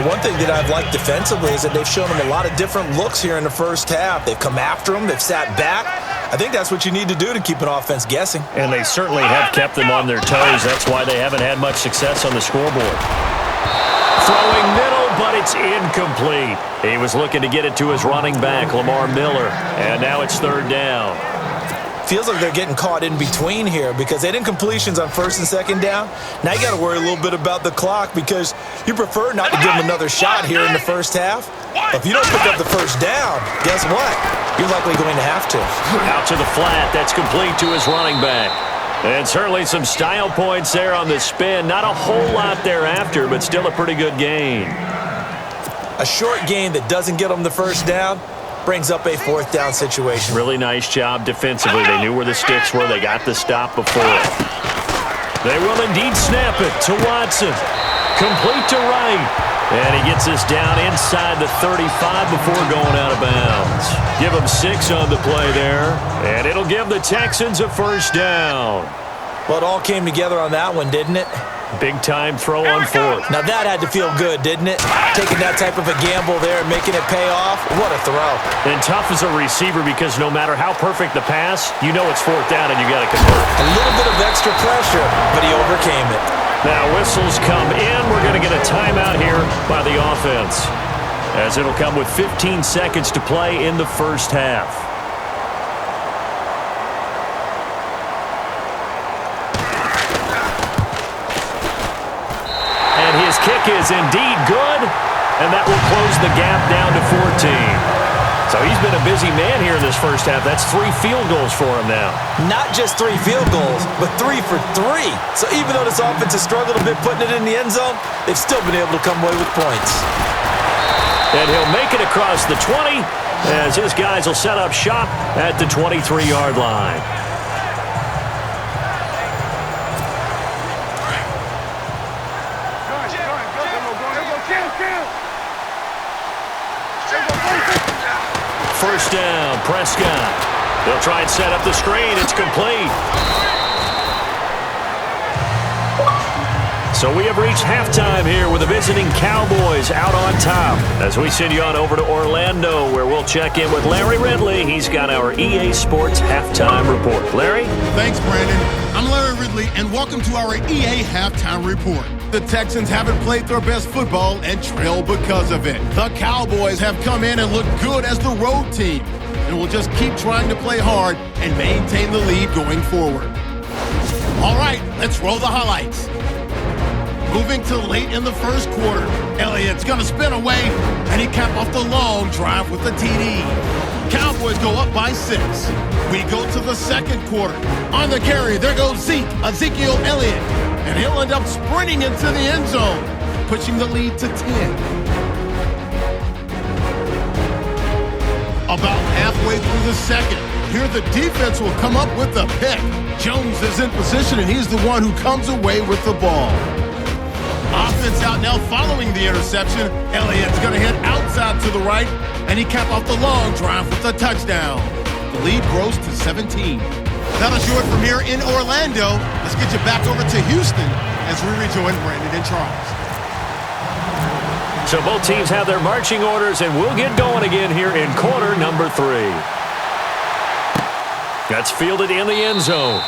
The one thing that I've liked defensively is that they've shown them a lot of different looks here in the first half. They've come after them. They've sat back. I think that's what you need to do to keep an offense guessing. And they certainly have kept them on their toes. That's why they haven't had much success on the scoreboard. Throwing middle, but it's incomplete. He was looking to get it to his running back, Lamar Miller. And now it's 3rd down. Feels like they're getting caught in between here because they had incompletions on 1st and 2nd down. Now you got to worry a little bit about the clock because you prefer not to give them another shot here in the first half. But if you don't pick up the first down, guess what? You're likely going to have to. Out to the flat. That's complete to his running back. And certainly some style points there on the spin. Not a whole lot thereafter, but still a pretty good gain. A short gain that doesn't get them the first down brings up a 4th down situation. Really nice job defensively. They knew where the sticks were. They got the stop before. They will indeed snap it to Watson. Complete to right. And he gets this down inside the 35 before going out of bounds. Give him 6 on the play there. And it'll give the Texans a 1st down. Well, it all came together on that one, didn't it? Big-time throw on 4th. Now that had to feel good, didn't it? Taking that type of a gamble there and making it pay off. What a throw. And tough as a receiver because no matter how perfect the pass, you know it's 4th down and you got to convert. A little bit of extra pressure, but he overcame it. Now whistles come in. We're going to get a timeout here by the offense, as it'll come with 15 seconds to play in the first half. His kick is indeed good, and that will close the gap down to 14. So he's been a busy man here in this first half. That's 3 field goals for him now. Not just 3 field goals, but 3 for 3. So even though this offense has struggled a bit putting it in the end zone, they've still been able to come away with points. And he'll make it across the 20 as his guys will set up shop at the 23-yard line. First down, Prescott. They'll try and set up the screen. It's complete. So we have reached halftime here with the visiting Cowboys out on top. As we send you on over to Orlando, where we'll check in with Larry Ridley. He's got our EA Sports halftime report. Larry? Thanks, Brandon. I'm Larry Ridley, and welcome to our EA halftime report. The Texans haven't played their best football and trail because of it. The Cowboys have come in and looked good as the road team, and will just keep trying to play hard and maintain the lead going forward. All right, let's roll the highlights. Moving to late in the first quarter, Elliott's going to spin away, and he capped off the long drive with the TD. Cowboys go up by 6. We go to the second quarter. On the carry, there goes Ezekiel Elliott, and he'll end up sprinting into the end zone, pushing the lead to 10. About halfway through the second, here the defense will come up with the pick. Jones is in position, and he's the one who comes away with the ball. Offense out now following the interception. Elliott's going to hit outside to the right, and he capped off the long drive with a touchdown. The lead grows to 17. That'll do it from here in Orlando. Let's get you back over to Houston as we rejoin Brandon and Charles. So both teams have their marching orders, and we'll get going again here in quarter number 3. That's fielded in the end zone.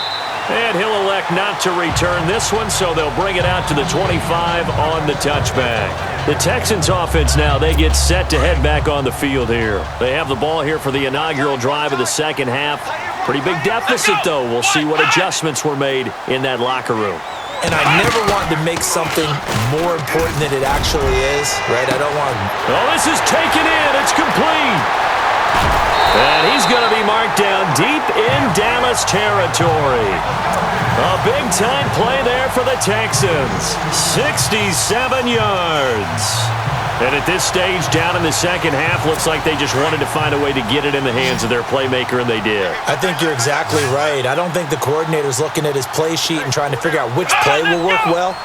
And he'll elect not to return this one, so they'll bring it out to the 25 on the touchback. The Texans offense now, they get set to head back on the field here. They have the ball here for the inaugural drive of the second half. Pretty big deficit, though. We'll see what adjustments were made in that locker room. And I never want to make something more important than it actually is, right? I don't want to... Oh, this is taken in. It's complete. And he's going to be marked down deep in Dallas territory. A big-time play there for the Texans. 67 yards. And at this stage, down in the second half, looks like they just wanted to find a way to get it in the hands of their playmaker, and they did. I think you're exactly right. I don't think the coordinator's looking at his play sheet and trying to figure out which play will work well.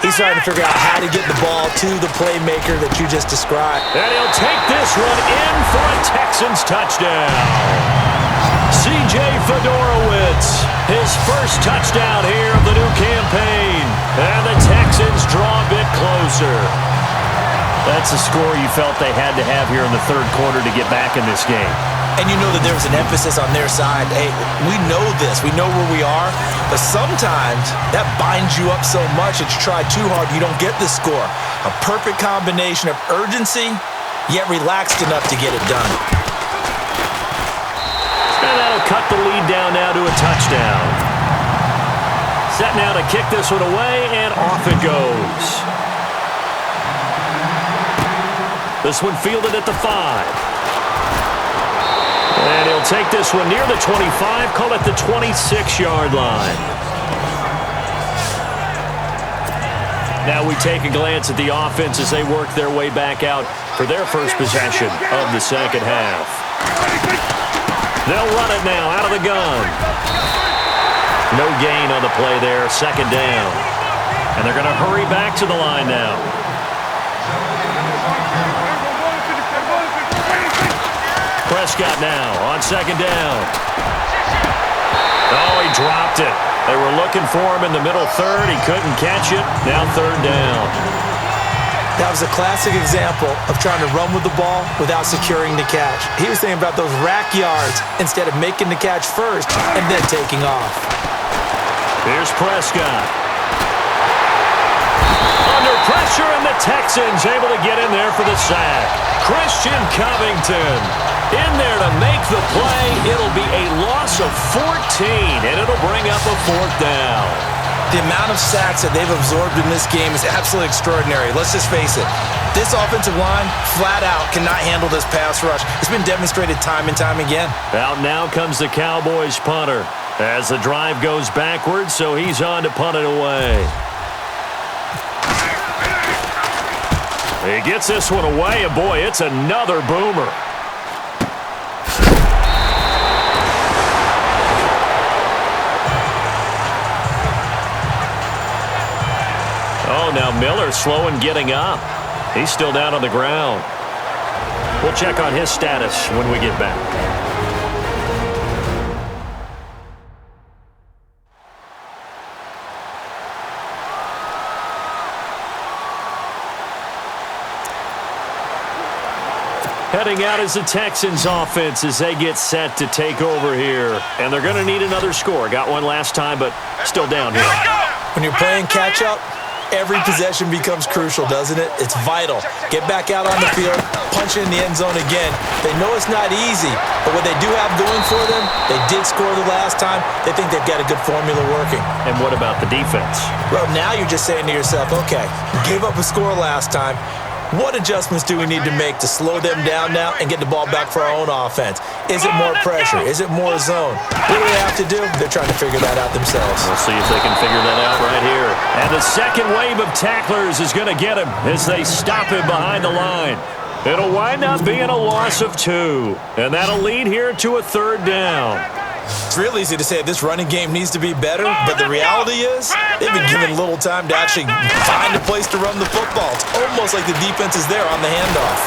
He's trying to figure out how to get the ball to the playmaker that you just described. And he'll take this one in for a Texans touchdown. C.J. Fedorowicz, his first touchdown here of the new campaign. And the Texans draw a bit closer. That's a score you felt they had to have here in the third quarter to get back in this game. And you know that there was an emphasis on their side. Hey, we know this. We know where we are. But sometimes that binds you up so much that you try too hard, you don't get the score. A perfect combination of urgency, yet relaxed enough to get it done. And that'll cut the lead down now to a touchdown. Set now to kick this one away, and off it goes. This one fielded at the 5. And he'll take this one near the 25, call it the 26-yard line. Now we take a glance at the offense as they work their way back out for their first possession of the second half. They'll run it now out of the gun. No gain on the play there, second down. And they're going to hurry back to the line now. Prescott now on second down. Oh, he dropped it. They were looking for him in the middle third. He couldn't catch it. Now third down. That was a classic example of trying to run with the ball without securing the catch. He was thinking about those rack yards instead of making the catch first and then taking off. Here's Prescott. Under pressure, and the Texans able to get in there for the sack. Christian Covington in there to make the play. It'll be a loss of 14, and it'll bring up a fourth down. The amount of sacks that they've absorbed in this game is absolutely extraordinary. Let's just face it. This offensive line, flat out, cannot handle this pass rush. It's been demonstrated time and time again. Out now comes the Cowboys punter as the drive goes backwards, so he's on to punt it away. He gets this one away, and boy, it's another boomer. Oh, now Miller slow in getting up. He's still down on the ground. We'll check on his status when we get back. Heading out is the Texans offense as they get set to take over here. And they're going to need another score. Got one last time, but still down here. When you're playing catch-up, every possession becomes crucial, doesn't it? It's vital. Get back out on the field, punch it in the end zone again. They know it's not easy, but what they do have going for them, they did score the last time. They think they've got a good formula working. And what about the defense? Well, now you're just saying to yourself, okay, gave up a score last time. What adjustments do we need to make to slow them down now and get the ball back for our own offense? Is it more pressure? Is it more zone? What do they have to do? They're trying to figure that out themselves. We'll see if they can figure that out right here. And the second wave of tacklers is going to get him as they stop him behind the line. It'll wind up being a loss of 2. And that'll lead here to a 3rd down. It's real easy to say this running game needs to be better, but the reality is they've been given little time to actually find a place to run the football. It's almost like the defense is there on the handoff.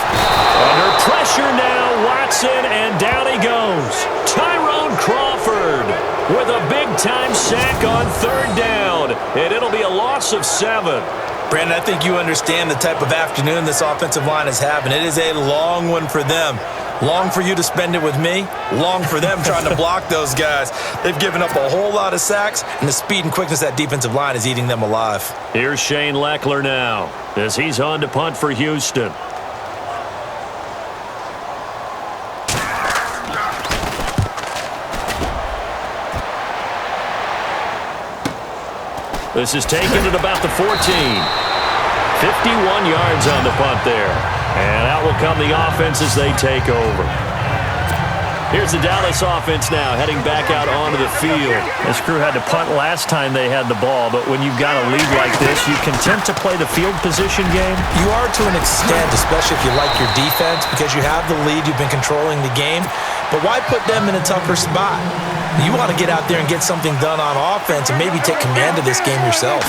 Under pressure now, Watson, and down he goes. Tyrone Crawford with a big-time sack on 3rd down, and it'll be a loss of 7. Brandon, I think you understand the type of afternoon this offensive line is having. It is a long one for them. Long for you to spend it with me. Long for them trying to block those guys. They've given up a whole lot of sacks, and the speed and quickness of that defensive line is eating them alive. Here's Shane Leckler now as he's on to punt for Houston. This is taken at about the 14. 51 yards on the punt there. And out will come the offense as they take over. Here's the Dallas offense now heading back out onto the field. This crew had to punt last time they had the ball, but when you've got a lead like this, you content to play the field position game? You are to an extent, especially if you like your defense, because you have the lead, you've been controlling the game. But why put them in a tougher spot? You want to get out there and get something done on offense and maybe take command of this game yourself.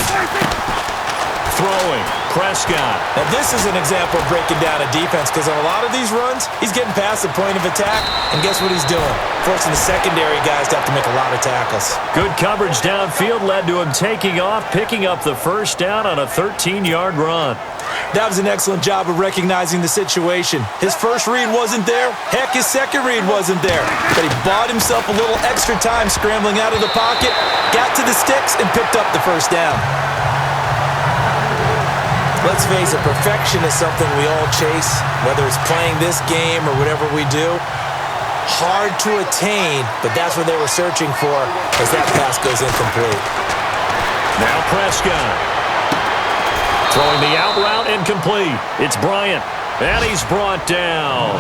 Throwing, Prescott. Now this is an example of breaking down a defense, because on a lot of these runs, he's getting past the point of attack, and guess what he's doing? Forcing the secondary guys to have to make a lot of tackles. Good coverage downfield led to him taking off, picking up the 1st down on a 13-yard run. That was an excellent job of recognizing the situation. His first read wasn't there. Heck, his second read wasn't there. But he bought himself a little extra time scrambling out of the pocket, got to the sticks, and picked up the 1st down. Let's face it, perfection is something we all chase, whether it's playing this game or whatever we do. Hard to attain, but that's what they were searching for as that pass goes incomplete. Now Prescott. Throwing the out route incomplete. It's Bryant, and he's brought down.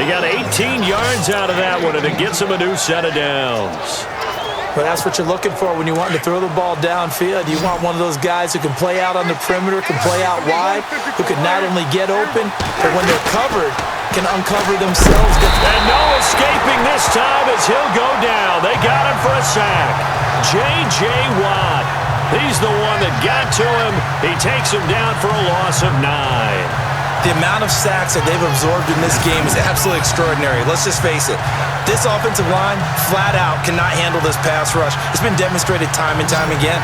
He got 18 yards out of that one, and it gets him a new set of downs. But that's what you're looking for when you want to throw the ball downfield. You want one of those guys who can play out on the perimeter, can play out wide, who can not only get open, but when they're covered, can uncover themselves. And no escaping this time as he'll go down. They got him for a sack. J.J. Watt. He's the one that got to him. He takes him down for a loss of 9. The amount of sacks that they've absorbed in this game is absolutely extraordinary. Let's just face it. This offensive line, flat out, cannot handle this pass rush. It's been demonstrated time and time again.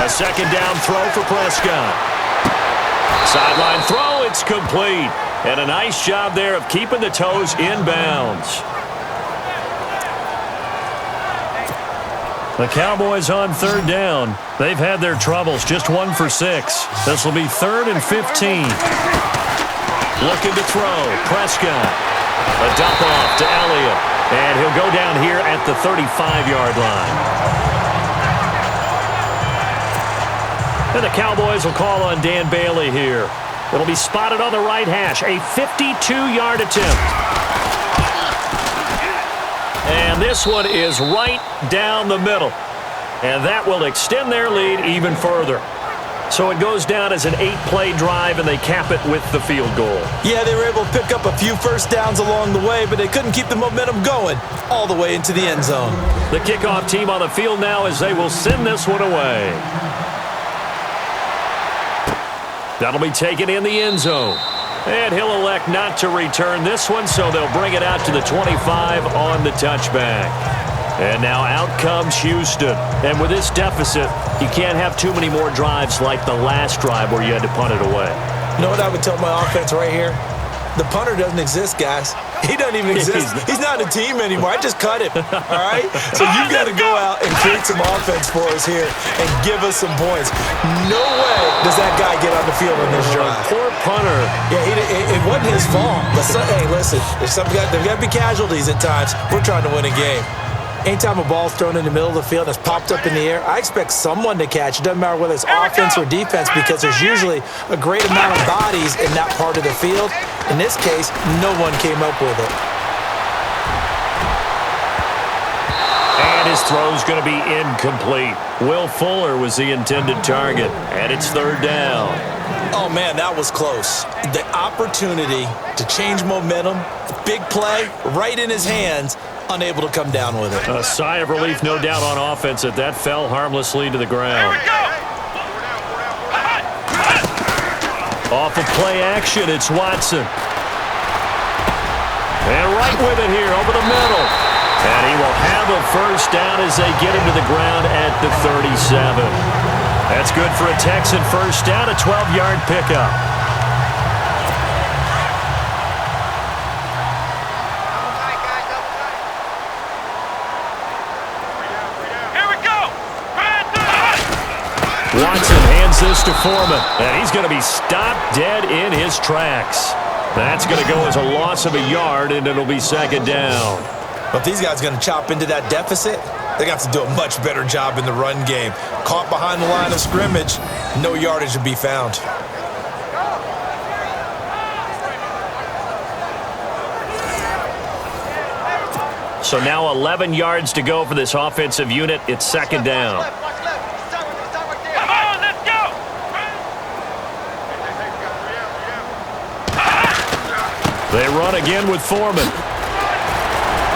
A 2nd down throw for Prescott. Sideline throw, it's complete. And a nice job there of keeping the toes in bounds. The Cowboys on third down. They've had their troubles, just 1 for 6. This will be 3rd and 15. Looking to throw. Prescott. A dump off to Elliott. And he'll go down here at the 35-yard line. And the Cowboys will call on Dan Bailey here. It'll be spotted on the right hash. A 52-yard attempt. And this one is right down the middle. And that will extend their lead even further. So it goes down as an 8-play drive, and they cap it with the field goal. Yeah, they were able to pick up a few first downs along the way, but they couldn't keep the momentum going all the way into the end zone. The kickoff team on the field now as they will send this one away. That'll be taken in the end zone. And he'll elect not to return this one, so they'll bring it out to the 25 on the touchback. And now out comes Houston. And with this deficit, you can't have too many more drives like the last drive where you had to punt it away. You know what I would tell my offense right here? The punter doesn't exist, guys. He doesn't even exist. He's not a team anymore. I just cut him, all right? So you've got to go out and create some offense for us here and give us some points. No way does that guy get on the field in this drive. Poor punter. Yeah, it wasn't his fault. But hey, listen, there's got to be casualties at times. We're trying to win a game. Anytime a ball's thrown in the middle of the field that's popped up in the air, I expect someone to catch. It doesn't matter whether it's offense or defense because there's usually a great amount of bodies in that part of the field. In this case, no one came up with it. And his throw's going to be incomplete. Will Fuller was the intended target, and it's 3rd down. Oh, man, that was close. The opportunity to change momentum, big play, right in his hands, unable to come down with it. A sigh of relief, no doubt, on offense that fell harmlessly to the ground. Off of play action, it's Watson. And right with it here, over the middle. And he will have a first down as they get him to the ground at the 37. That's good for a Texan first down, a 12-yard pickup. Watson hands this to Foreman, and he's going to be stopped dead in his tracks. That's going to go as a loss of a yard, and it'll be 2nd down. But if these guys are going to chop into that deficit, they're going to have to do a much better job in the run game. Caught behind the line of scrimmage, no yardage to be found. So now 11 yards to go for this offensive unit. It's 2nd down. They run again with Foreman.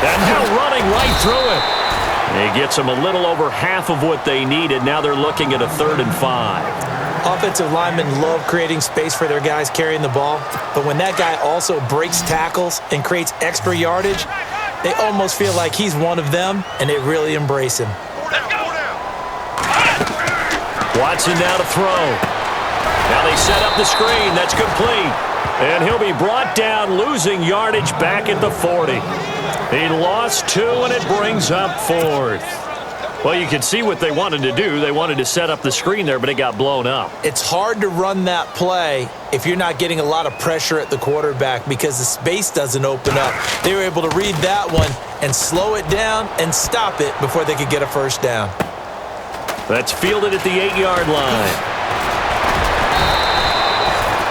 And now running right through it. He gets them a little over half of what they needed. Now they're looking at a 3rd and 5. Offensive linemen love creating space for their guys carrying the ball. But when that guy also breaks tackles and creates extra yardage, they almost feel like he's one of them, and they really embrace him. Watson now to throw. Now they set up the screen. That's complete. And he'll be brought down, losing yardage back at the 40. He lost 2, and it brings up 4th. Well, you can see what they wanted to do. They wanted to set up the screen there, but it got blown up. It's hard to run that play if you're not getting a lot of pressure at the quarterback because the space doesn't open up. They were able to read that one and slow it down and stop it before they could get a first down. That's fielded at the 8-yard line.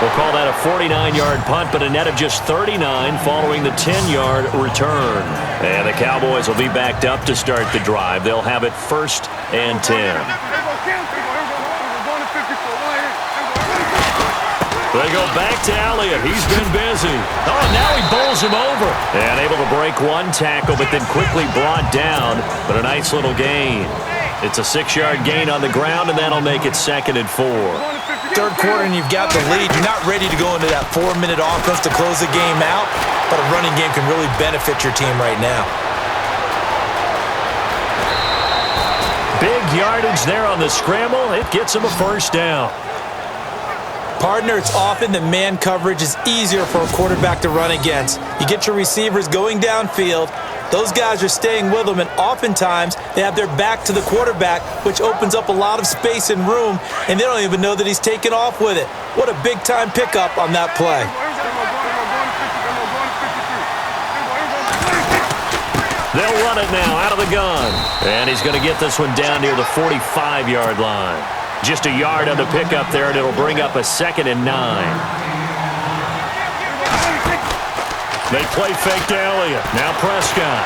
We'll call that a 49-yard punt, but a net of just 39 following the 10-yard return. And the Cowboys will be backed up to start the drive. They'll have it 1st and 10. They go back to Elliott. He's been busy. Oh, now he bowls him over. And able to break one tackle, but then quickly brought down. But a nice little gain. It's a 6-yard gain on the ground, and that'll make it 2nd and 4. Third quarter and you've got the lead. You're not ready to go into that 4-minute offense to close the game out, but a running game can really benefit your team right now. Big yardage there on the scramble. It gets him a first down. Partner, it's often that man coverage is easier for a quarterback to run against. You get your receivers going downfield, Those guys are staying with him, and oftentimes they have their back to the quarterback, which opens up a lot of space and room, and they don't even know that he's taken off with it. What a big-time pickup on that play. They'll run it now out of the gun. And he's going to get this one down near the 45-yard line. Just a yard on the pickup there, and it'll bring up a 2nd and 9. They play fake to Elliott. Now Prescott.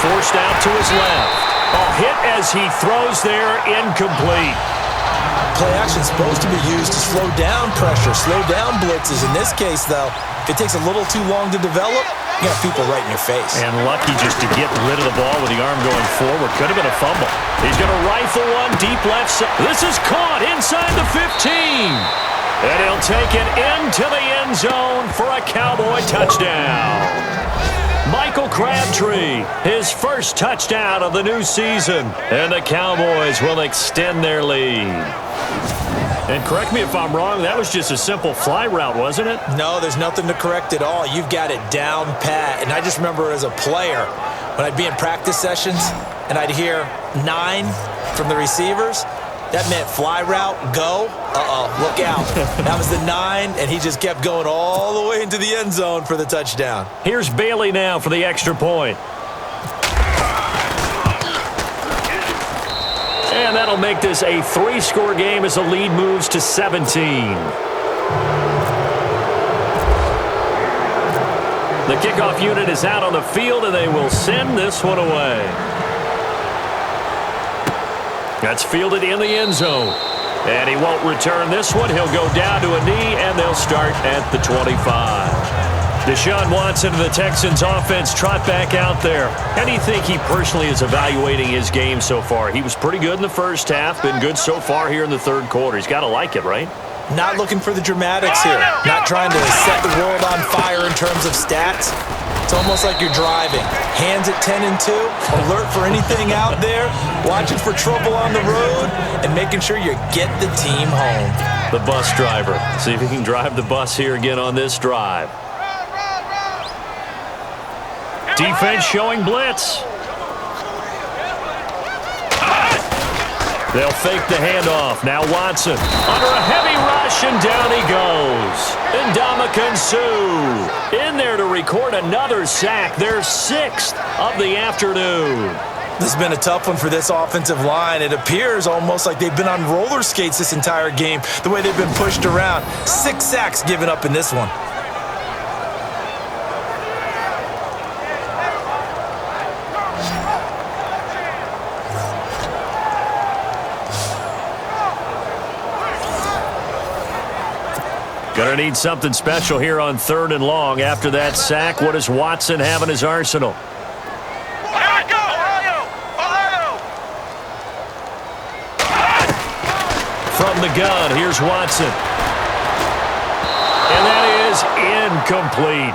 Forced out to his left. A hit as he throws there, incomplete. Play action is supposed to be used to slow down pressure, slow down blitzes. In this case, though, if it takes a little too long to develop, you got people right in your face. And lucky just to get rid of the ball with the arm going forward. Could have been a fumble. He's going to rifle one deep left side. This is caught inside the 15. And he'll take it into the end zone for a Cowboy touchdown. Michael Crabtree, his first touchdown of the new season. And the Cowboys will extend their lead. And correct me if I'm wrong, that was just a simple fly route, wasn't it? No, there's nothing to correct at all. You've got it down pat. And I just remember as a player, when I'd be in practice sessions and I'd hear 9 from the receivers, that meant fly route, go. Look out. That was the 9, and he just kept going all the way into the end zone for the touchdown. Here's Bailey now for the extra point. And that'll make this a 3-score game as the lead moves to 17. The kickoff unit is out on the field, and they will send this one away. That's fielded in the end zone. And he won't return this one. He'll go down to a knee, and they'll start at the 25. Deshaun Watson of the Texans offense trot back out there. How do you think he personally is evaluating his game so far? He was pretty good in the first half, been good so far here in the third quarter. He's got to like it, right? Not looking for the dramatics here. Not trying to set the world on fire in terms of stats. It's almost like you're driving. Hands at 10 and 2, alert for anything out there, watching for trouble on the road, and making sure you get the team home. The bus driver. See if he can drive the bus here again on this drive. Defense showing blitz. They'll fake the handoff. Now Watson under a heavy rush, and down he goes. Ndamukong Suh in there to record another sack. Their 6th of the afternoon. This has been a tough one for this offensive line. It appears almost like they've been on roller skates this entire game, the way they've been pushed around. 6 sacks given up in this one. Gonna need something special here on 3rd and long. After that sack, what does Watson have in his arsenal? From the gun, here's Watson. And that is incomplete.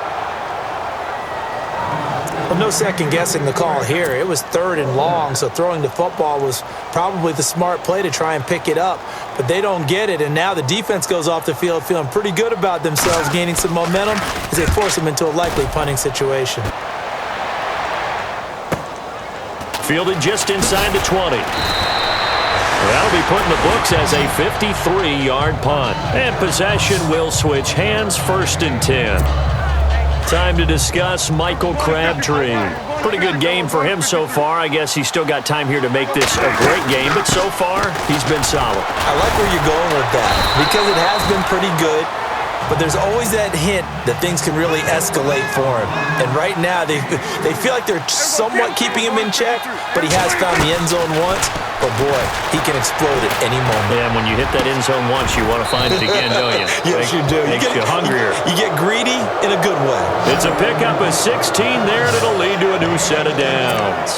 Well, no second guessing the call here. It was 3rd and long, so throwing the football was probably the smart play to try and pick it up. But they don't get it, and now the defense goes off the field feeling pretty good about themselves, gaining some momentum as they force them into a likely punting situation. Fielded just inside the 20. That'll be put in the books as a 53-yard punt. And possession will switch hands, 1st and 10. Time to discuss Michael Crabtree. Pretty good game for him so far. I guess he's still got time here to make this a great game, but so far, he's been solid. I like where you're going with that because it has been pretty good, but there's always that hint that things can really escalate for him. And right now, they feel like they're somewhat keeping him in check, but he has found the end zone once. But, boy, he can explode at any moment. Yeah, when you hit that end zone once, you want to find it again, don't you? Yes, you do. Makes you hungrier. You get greedy in a good way. It's a pickup of 16 there, and it'll lead to a new set of downs.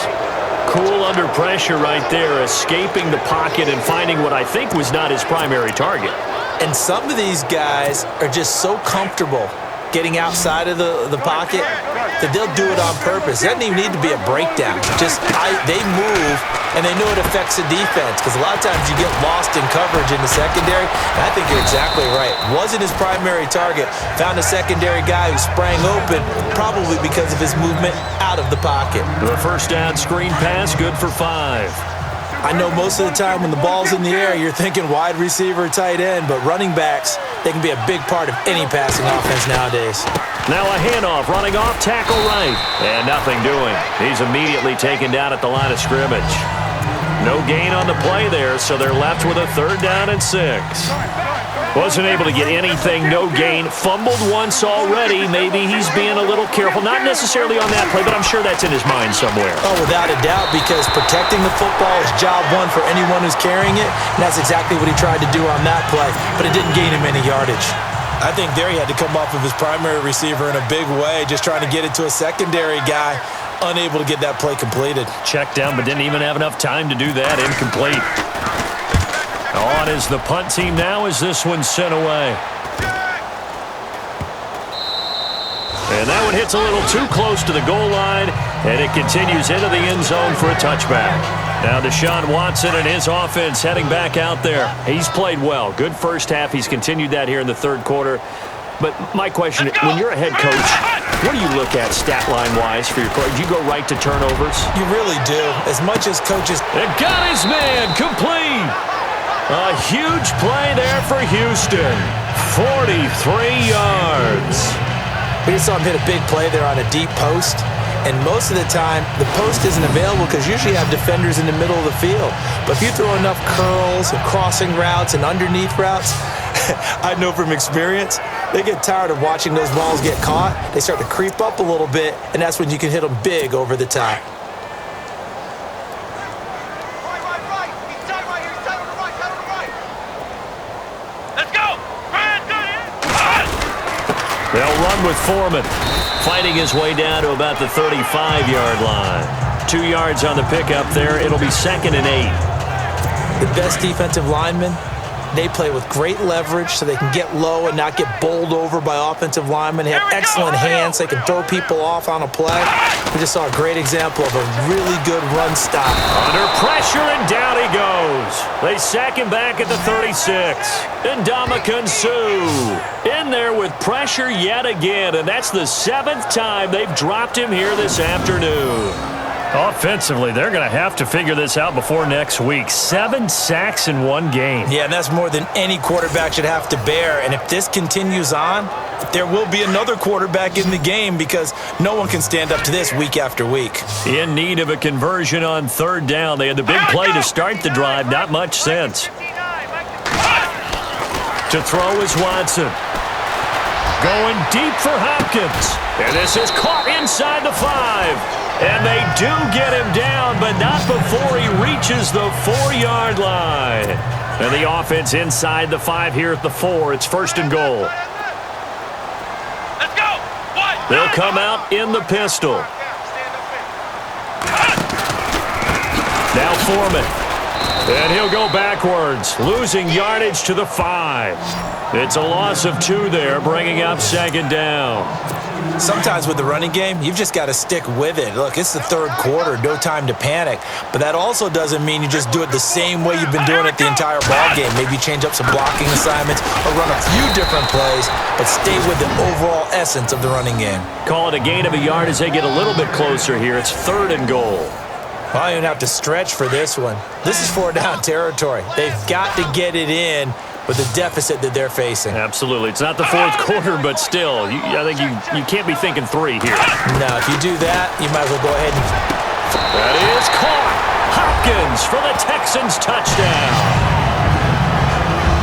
Cool under pressure right there, escaping the pocket and finding what I think was not his primary target. And some of these guys are just so comfortable getting outside of the pocket that they'll do it on purpose. It doesn't even need to be a breakdown. They move, and they know it affects the defense, because a lot of times you get lost in coverage in the secondary, and I think you're exactly right. Wasn't his primary target. Found a secondary guy who sprang open, probably because of his movement out of the pocket. The first down screen pass, good for 5. I know most of the time when the ball's in the air, you're thinking wide receiver, tight end, but running backs, they can be a big part of any passing offense nowadays. Now a handoff, running off, tackle right, and nothing doing. He's immediately taken down at the line of scrimmage. No gain on the play there, so they're left with a 3rd down and 6. Wasn't able to get anything, no gain. Fumbled once already. Maybe he's being a little careful. Not necessarily on that play, but I'm sure that's in his mind somewhere. Oh, without a doubt, because protecting the football is job one for anyone who's carrying it, and that's exactly what he tried to do on that play, but it didn't gain him any yardage. I think there he had to come off of his primary receiver in a big way, just trying to get it to a secondary guy, unable to get that play completed. Checked down, but didn't even have enough time to do that. Incomplete. On is the punt team now as this one's sent away. And that one hits a little too close to the goal line, and it continues into the end zone for a touchback. Now Deshaun Watson and his offense heading back out there. He's played well. Good first half. He's continued that here in the 3rd quarter. But my question, when you're a head coach, what do you look at stat line-wise for your coach? Do you go right to turnovers? You really do. As much as coaches... It got his man complete. A huge play there for Houston. 43 yards. We just saw him hit a big play there on a deep post. And most of the time, the post isn't available because usually you have defenders in the middle of the field. But if you throw enough curls and crossing routes and underneath routes, I know from experience, they get tired of watching those balls get caught. They start to creep up a little bit, and that's when you can hit them big over the top. They'll run with Foreman, fighting his way down to about the 35-yard line. 2 yards on the pickup there. It'll be 2nd and 8. The best defensive linemen, they play with great leverage so they can get low and not get bowled over by offensive linemen. They have excellent hands. They can throw people off on a play. We just saw a great example of a really good run stop. Under pressure, and down he goes. They sack him back at the 36. And Ndamukong Suh in there with pressure yet again, and that's the 7th time they've dropped him here this afternoon. Offensively, they're going to have to figure this out before next week. 7 sacks in one game. Yeah, and that's more than any quarterback should have to bear. And if this continues on, there will be another quarterback in the game because no one can stand up to this week after week. In need of a conversion on 3rd down. They had the big play to start the drive. Not much sense. To throw is Watson. Going deep for Hopkins. And this is caught inside the 5. And they do get him down, but not before he reaches the 4-yard line. And the offense inside the 5 here at the 4. It's 1st and goal. Let's go. They'll come out in the pistol. Now Foreman. And he'll go backwards, losing yardage to the 5. It's a loss of 2 there, bringing up 2nd down. Sometimes with the running game, you've just got to stick with it. Look, it's the 3rd quarter, no time to panic. But that also doesn't mean you just do it the same way you've been doing it the entire ball game. Maybe change up some blocking assignments or run a few different plays, but stay with the overall essence of the running game. Call it a gain of a yard as they get a little bit closer here. It's 3rd and goal. Well, I don't even have to stretch for this one. This is 4-down territory. They've got to get it in with the deficit that they're facing. Absolutely. It's not the 4th quarter, but still, I think you can't be thinking 3 here. No, if you do that, you might as well go ahead and... That is caught. Hopkins for the Texans touchdown.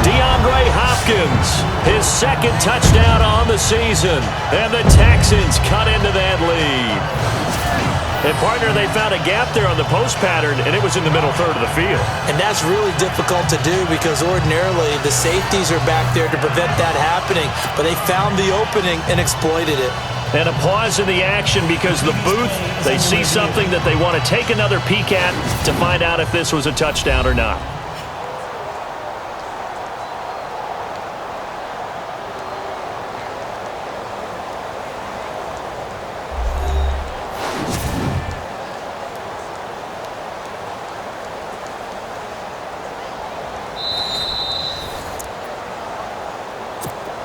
DeAndre Hopkins, his 2nd touchdown on the season, and the Texans cut into that lead. And, partner, they found a gap there on the post pattern, and it was in the middle 3rd of the field. And that's really difficult to do because ordinarily the safeties are back there to prevent that happening. But they found the opening and exploited it. And a pause in the action because the booth, they see something that they want to take another peek at to find out if this was a touchdown or not.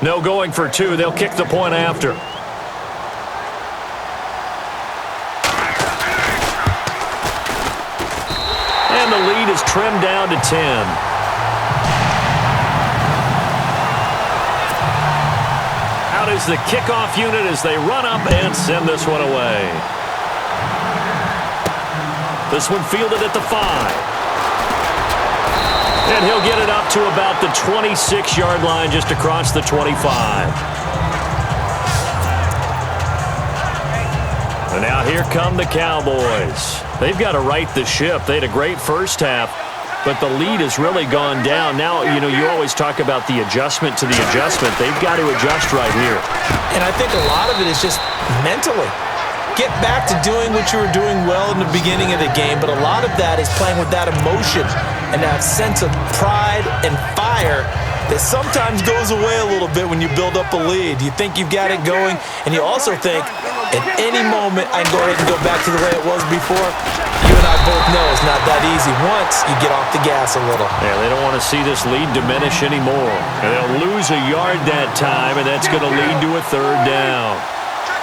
No going for two. They'll kick the point after. And the lead is trimmed down to 10. Out is the kickoff unit as they run up and send this one away. This one fielded at the 5. And he'll get it up to about the 26-yard line, just across the 25. And now here come the Cowboys. They've got to right the ship. They had a great first half, but the lead has really gone down. Now, you always talk about the adjustment to the adjustment. They've got to adjust right here. And I think a lot of it is just mentally. Get back to doing what you were doing well in the beginning of the game, but a lot of that is playing with that emotion and that sense of pride and fire that sometimes goes away a little bit when you build up a lead. You think you've got it going, and you also think at any moment I can go ahead and go back to the way it was before. You and I both know it's not that easy once you get off the gas a little. Yeah, they don't want to see this lead diminish anymore. And they'll lose a yard that time, and that's going to lead to a third down.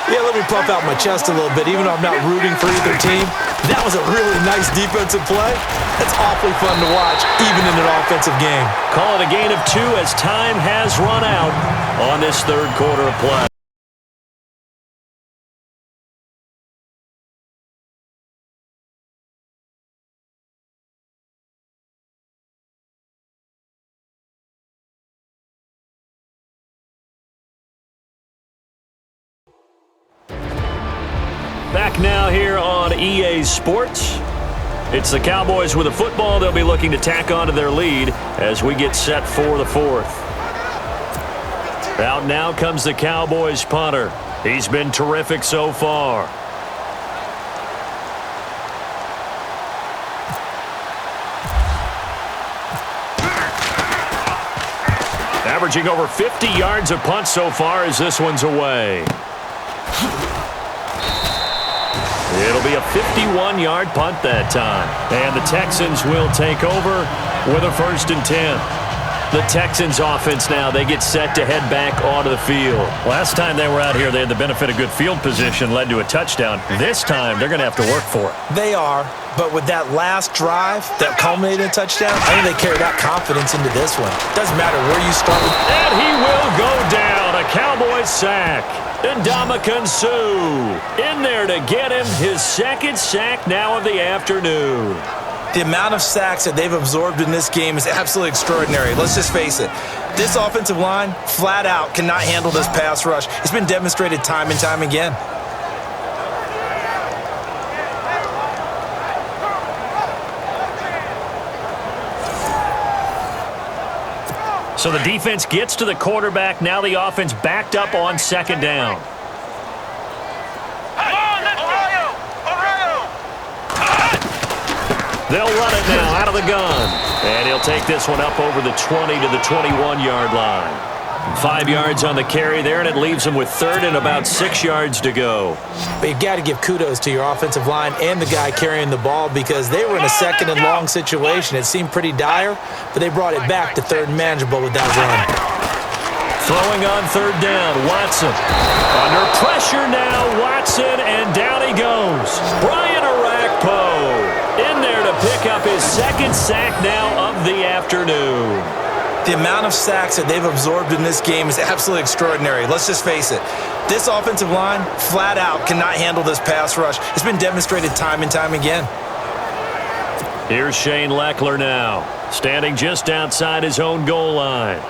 Yeah, let me puff out my chest a little bit. Even though I'm not rooting for either team, that was a really nice defensive play. It's awfully fun to watch, even in an offensive game. Call it a gain of 2 as time has run out on this third quarter of play. Back now here on EA Sports. It's the Cowboys with a football. They'll be looking to tack onto their lead as we get set for the fourth. Out now comes the Cowboys punter. He's been terrific so far. Averaging over 50 yards a punt so far as this one's away. It'll be a 51-yard punt that time. And the Texans will take over with a 1st and 10. The Texans offense now, they get set to head back onto the field. Last time they were out here, they had the benefit of good field position, led to a touchdown. This time, they're going to have to work for it. They are, but with that last drive that culminated in a touchdown, I think they carry that confidence into this one. Doesn't matter where you start. And he will go down. A Cowboys sack. Ndamukong Suh in there to get him his 2nd sack now of the afternoon. The amount of sacks that they've absorbed in this game is absolutely extraordinary. Let's just face it. This offensive line, flat out, cannot handle this pass rush. It's been demonstrated time and time again. So the defense gets to the quarterback. Now the offense backed up on 2nd down. They'll run it now out of the gun. And he'll take this one up over the 20 to the 21-yard line. 5 yards on the carry there, and it leaves him with 3rd and about 6 yards to go. But you've got to give kudos to your offensive line and the guy carrying the ball because they were in a 2nd and long situation. It seemed pretty dire, but they brought it back to 3rd and manageable with that run. Throwing on 3rd down, Watson. Under pressure now, Watson, and down he goes. Brian Orakpo in there to pick up his 2nd sack now of the afternoon. The amount of sacks that they've absorbed in this game is absolutely extraordinary. Let's just face it. This offensive line, flat out, cannot handle this pass rush. It's been demonstrated time and time again. Here's Shane Leckler now, standing just outside his own goal line.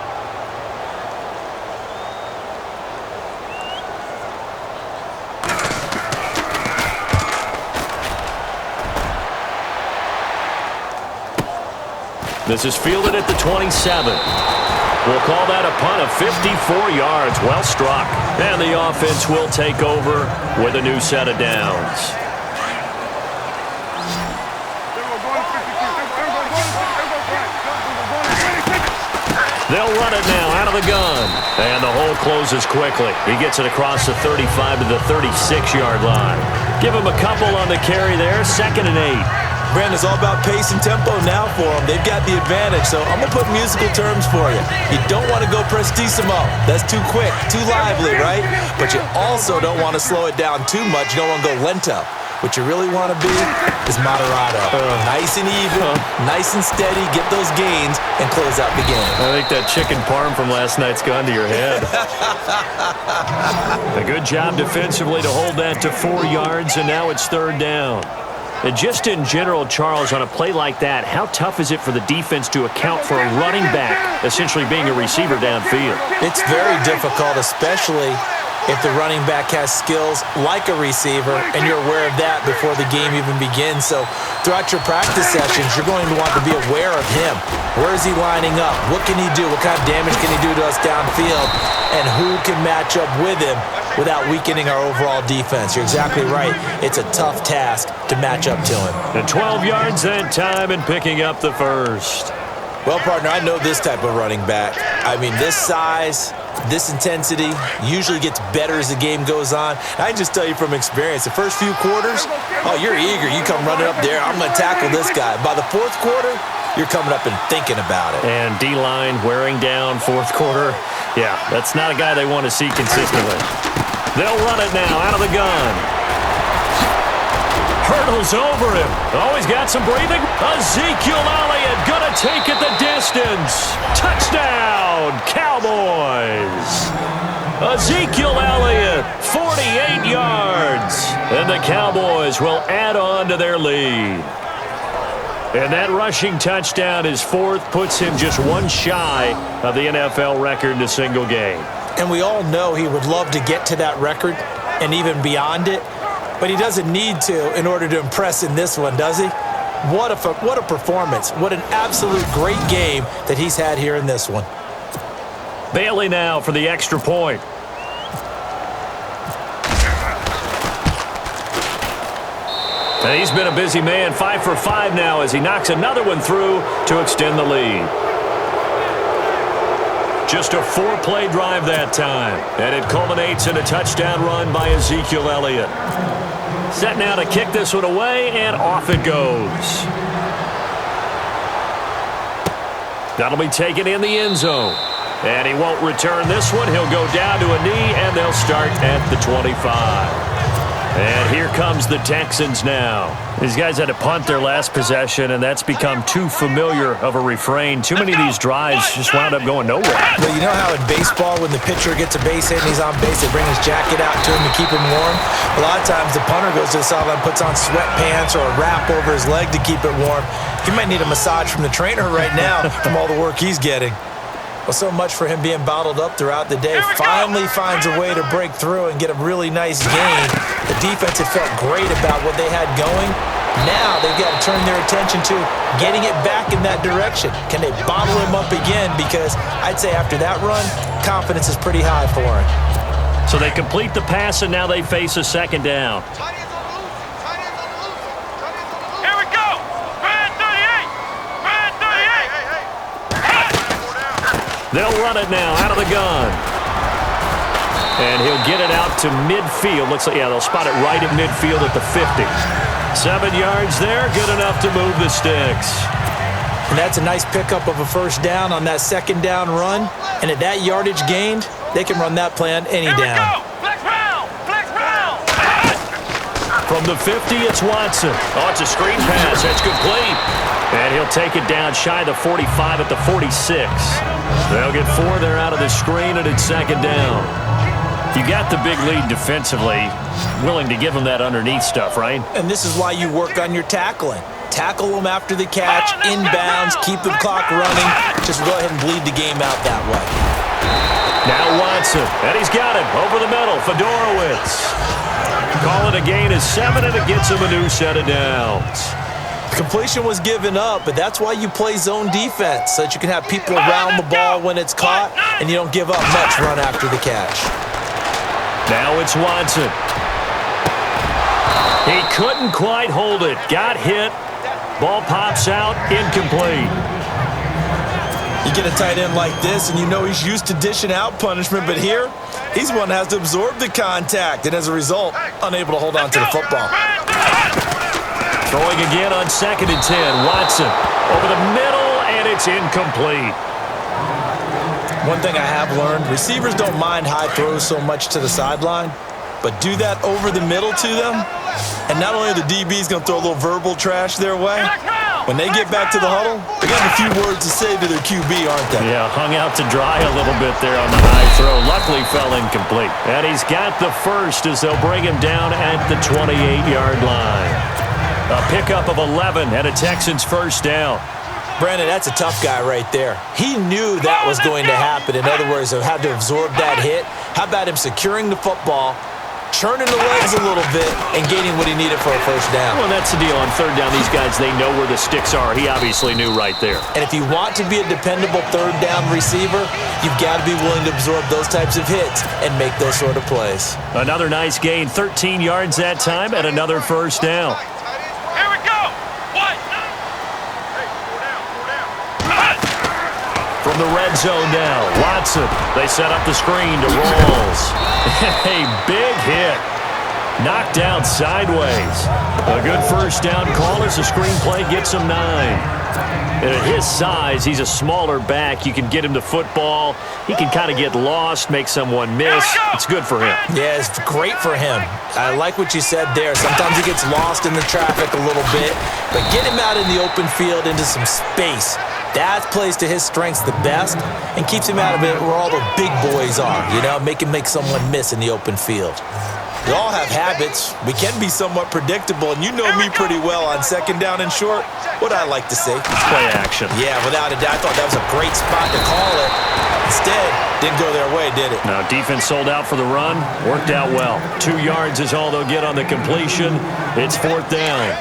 This is fielded at the 27. We'll call that a punt of 54 yards. Well struck. And the offense will take over with a new set of downs. They'll run it now out of the gun. And the hole closes quickly. He gets it across the 35 to the 36-yard line. Give him a couple on the carry there. 2nd and 8. Brandon, it's all about pace and tempo now for them. They've got the advantage, so I'm going to put musical terms for you. You don't want to go prestissimo. That's too quick, too lively, right? But you also don't want to slow it down too much. You don't want to go lento. What you really want to be is moderato. Nice and even, nice and steady, get those gains, and close out the game. I think that chicken parm from last night's gone to your head. A good job defensively to hold that to 4 yards, and now it's 3rd down. And just in general, Charles, on a play like that, how tough is it for the defense to account for a running back essentially being a receiver downfield? It's very difficult, especially if the running back has skills like a receiver, and you're aware of that before the game even begins. So throughout your practice sessions, you're going to want to be aware of him. Where is he lining up? What can he do? What kind of damage can he do to us downfield? And who can match up with him without weakening our overall defense? You're exactly right. It's a tough task to match up to him. And 12 yards that time and picking up the first. Well, partner, I know this type of running back. I mean, this size, this intensity usually gets better as the game goes on. I can just tell you from experience, the first few quarters, oh, you're eager. You come running up there, I'm going to tackle this guy. By the 4th quarter, you're coming up and thinking about it. And D-line wearing down 4th quarter. Yeah, that's not a guy they want to see consistently. They'll run it now out of the gun. Hurdles over him. Oh, he's got some breathing. Ezekiel Elliott gonna take it the distance. Touchdown, Cowboys. Ezekiel Elliott, 48 yards. And the Cowboys will add on to their lead. And that rushing touchdown, his 4th, puts him just 1 shy of the NFL record in a single game. And we all know he would love to get to that record and even beyond it. But he doesn't need to in order to impress in this one, does he? What a performance. What an absolute great game that he's had here in this one. Bailey now for the extra point. And he's been a busy man, 5 for 5 now as he knocks another one through to extend the lead. Just a 4-play drive that time, and it culminates in a touchdown run by Ezekiel Elliott. Set now to kick this one away, and off it goes. That'll be taken in the end zone. And he won't return this one. He'll go down to a knee, and they'll start at the 25. And here comes the Texans now. These guys had to punt their last possession, and that's become too familiar of a refrain. Too many of these drives just wound up going nowhere. Well, you know how in baseball, when the pitcher gets a base hit and he's on base, they bring his jacket out to him to keep him warm? A lot of times the punter goes to the sideline, puts on sweatpants or a wrap over his leg to keep it warm. He might need a massage from the trainer right now from all the work he's getting. Well, so much for him being bottled up throughout the day. Finally finds a way to break through and get a really nice gain. The defense had felt great about what they had going. Now they've got to turn their attention to getting it back in that direction. Can they bottle him up again? Because I'd say after that run, confidence is pretty high for him. So they complete the pass, and now they face a 2nd down. Here we go. Red 38. Red 38. They'll run it now out of the gun. And he'll get it out to midfield. Looks like, yeah, they'll spot it right at midfield at the 50. 7 yards there, good enough to move the sticks. And that's a nice pickup of a 1st down on that 2nd down run. And at that yardage gained, they can run that play on any down. Flex round. Flex round. From the 50, it's Watson. Oh, it's a screen pass. That's complete. And he'll take it down shy of the 45 at the 46. They'll get 4 there out of the screen, and it's 2nd down. You got the big lead defensively, willing to give them that underneath stuff, right? And this is why you work on your tackling. Tackle them after the catch, inbounds, keep the clock running. Just go ahead and bleed the game out that way. Now Watson, and he's got it over the middle. Fedorowicz. Call it a gain of 7, and it gets him a new set of downs. Completion was given up, but that's why you play zone defense, so that you can have people around the ball when it's caught, and you don't give up much run after the catch. Now it's Watson. He couldn't quite hold it. Got hit. Ball pops out. Incomplete. You get a tight end like this, and you know he's used to dishing out punishment, but here, he's one that has to absorb the contact, and as a result, unable to hold on to the football. Throwing again on 2nd and 10. Watson over the middle, and it's incomplete. One thing I have learned, receivers don't mind high throws so much to the sideline, but do that over the middle to them, and not only are the DBs going to throw a little verbal trash their way, when they get back to the huddle, they got a few words to say to their QB, aren't they? Yeah, hung out to dry a little bit there on the high throw. Luckily fell incomplete. And he's got the first as they'll bring him down at the 28-yard line. A pickup of 11 and a Texans first down. Brandon, that's a tough guy right there. He knew that was going to happen. In other words, he had to absorb that hit. How about him securing the football, churning the legs a little bit, and gaining what he needed for a first down? Well, that's the deal. On third down, these guys, they know where the sticks are. He obviously knew right there. And if you want to be a dependable third down receiver, you've got to be willing to absorb those types of hits and make those sort of plays. Another nice gain, 13 yards that time, and another first down. Here we go. What? From the red zone now, Watson. They set up the screen to Rawls. A big hit. Knocked down sideways. A good first down call as the screenplay gets him 9. And at his size, he's a smaller back. You can get him to football. He can kind of get lost, make someone miss. It's good for him. Yeah, it's great for him. I like what you said there. Sometimes he gets lost in the traffic a little bit, but get him out in the open field into some space. That plays to his strengths the best and keeps him out of it where all the big boys are, you know, make someone miss in the open field. We all have habits. We can be somewhat predictable, and you know me pretty well on 2nd down and short. What I like to see. Play action. Yeah, without a doubt. I thought that was a great spot to call it. Instead, didn't go their way, did it? Now, defense sold out for the run. Worked out well. 2 yards is all they'll get on the completion. It's 4th down.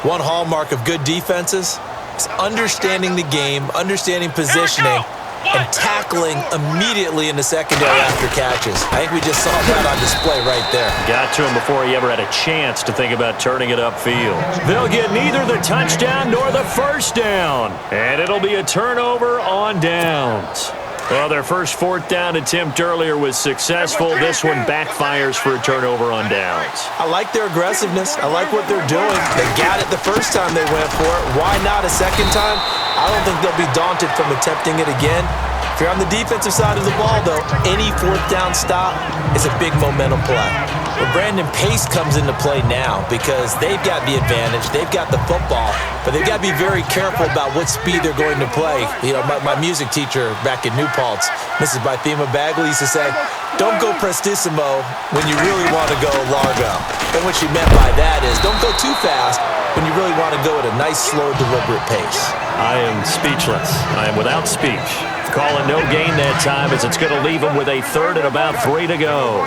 One hallmark of good defenses is understanding the game, understanding positioning, and tackling immediately in the secondary after catches. I think we just saw that on display right there. Got to him before he ever had a chance to think about turning it upfield. They'll get neither the touchdown nor the first down. And it'll be a turnover on downs. Well, their first 4th down attempt earlier was successful. This one backfires for a turnover on downs. I like their aggressiveness. I like what they're doing. They got it the first time they went for it. Why not a second time? I don't think they'll be daunted from attempting it again. If you're on the defensive side of the ball, though, any 4th down stop is a big momentum play. But Brandon, pace comes into play now because they've got the advantage. They've got the football, but they've got to be very careful about what speed they're going to play. You know, my music teacher back in New Paltz, Mrs. Bythema Bagley, used to say, don't go prestissimo when you really want to go largo. And what she meant by that is don't go too fast when you really want to go at a nice, slow, deliberate pace. I am speechless. I am without speech. Calling no gain that time as it's going to leave him with a 3rd and about 3 to go.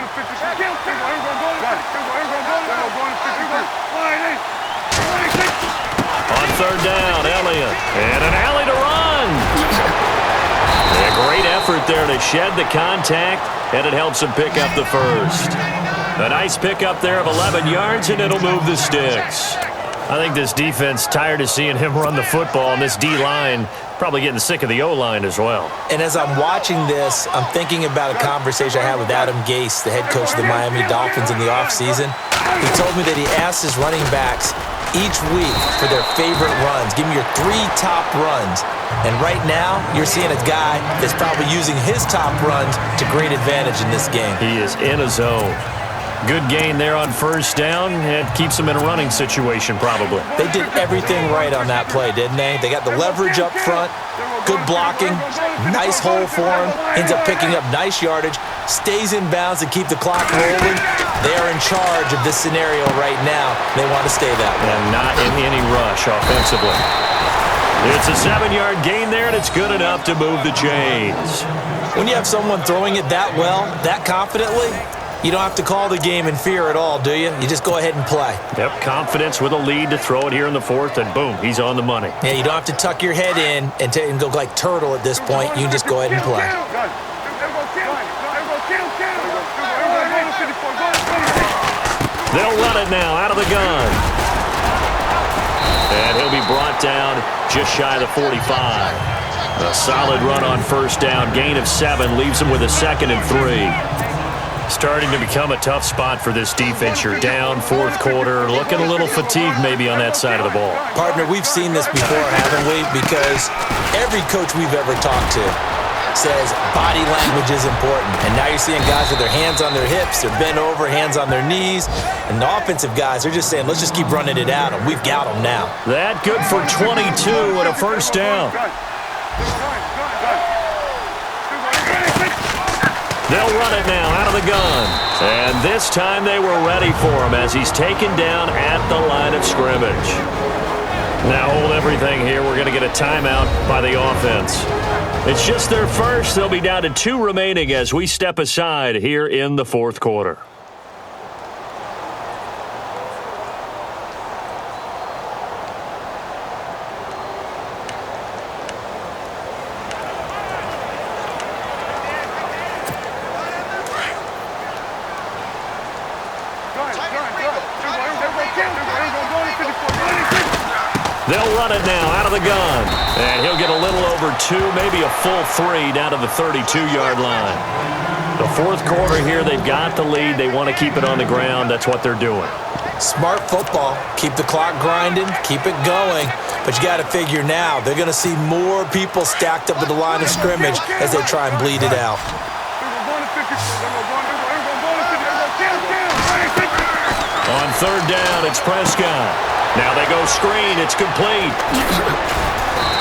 On 3rd down, Elliott. And an alley to run. A great effort there to shed the contact, and it helps him pick up the first. A nice pickup there of 11 yards, and it'll move the sticks. I think this defense tired of seeing him run the football, and this D-line probably getting sick of the O-line as well. And as I'm watching this, I'm thinking about a conversation I had with Adam Gase, the head coach of the Miami Dolphins in the offseason. He told me that he asked his running backs each week for their favorite runs. Give me your 3 top runs. And right now, you're seeing a guy that's probably using his top runs to great advantage in this game. He is in a zone. Good gain there on first down. It keeps him in a running situation probably. They did everything right on that play, didn't they? They got the leverage up front, good blocking, nice hole for him, ends up picking up nice yardage, stays in bounds to keep the clock rolling. They are in charge of this scenario right now. They want to stay that way. And not in any rush offensively. It's a 7-yard gain there, and it's good enough to move the chains. When you have someone throwing it that well, that confidently, you don't have to call the game in fear at all, do you? You just go ahead and play. Yep, confidence with a lead to throw it here in the 4th, and boom, he's on the money. Yeah, you don't have to tuck your head in and go like turtle at this point. You can just go ahead and play. They'll run it now out of the gun. And he'll be brought down just shy of the 45. A solid run on first down. Gain of 7 leaves him with a 2nd and 3. Starting to become a tough spot for this defense. You're down fourth quarter, looking a little fatigued maybe on that side of the ball. Partner, we've seen this before, haven't we? Because every coach we've ever talked to says body language is important. And now you're seeing guys with their hands on their hips, they're bent over, hands on their knees. And the offensive guys, they're just saying, let's just keep running it out, and we've got them now. That good for 22 and a first down. They'll run it now out of the gun. And this time they were ready for him as he's taken down at the line of scrimmage. Now hold everything here. We're going to get a timeout by the offense. It's just their first. They'll be down to 2 remaining as we step aside here in the fourth quarter. They'll run it now out of the gun. And he'll get a little over 2, maybe a full 3 down to the 32-yard line. The fourth quarter here, they've got the lead. They want to keep it on the ground. That's what they're doing. Smart football. Keep the clock grinding. Keep it going. But you got to figure now, they're going to see more people stacked up at the line of scrimmage as they try and bleed it out. On third down, it's Prescott. Now they go screen. It's complete.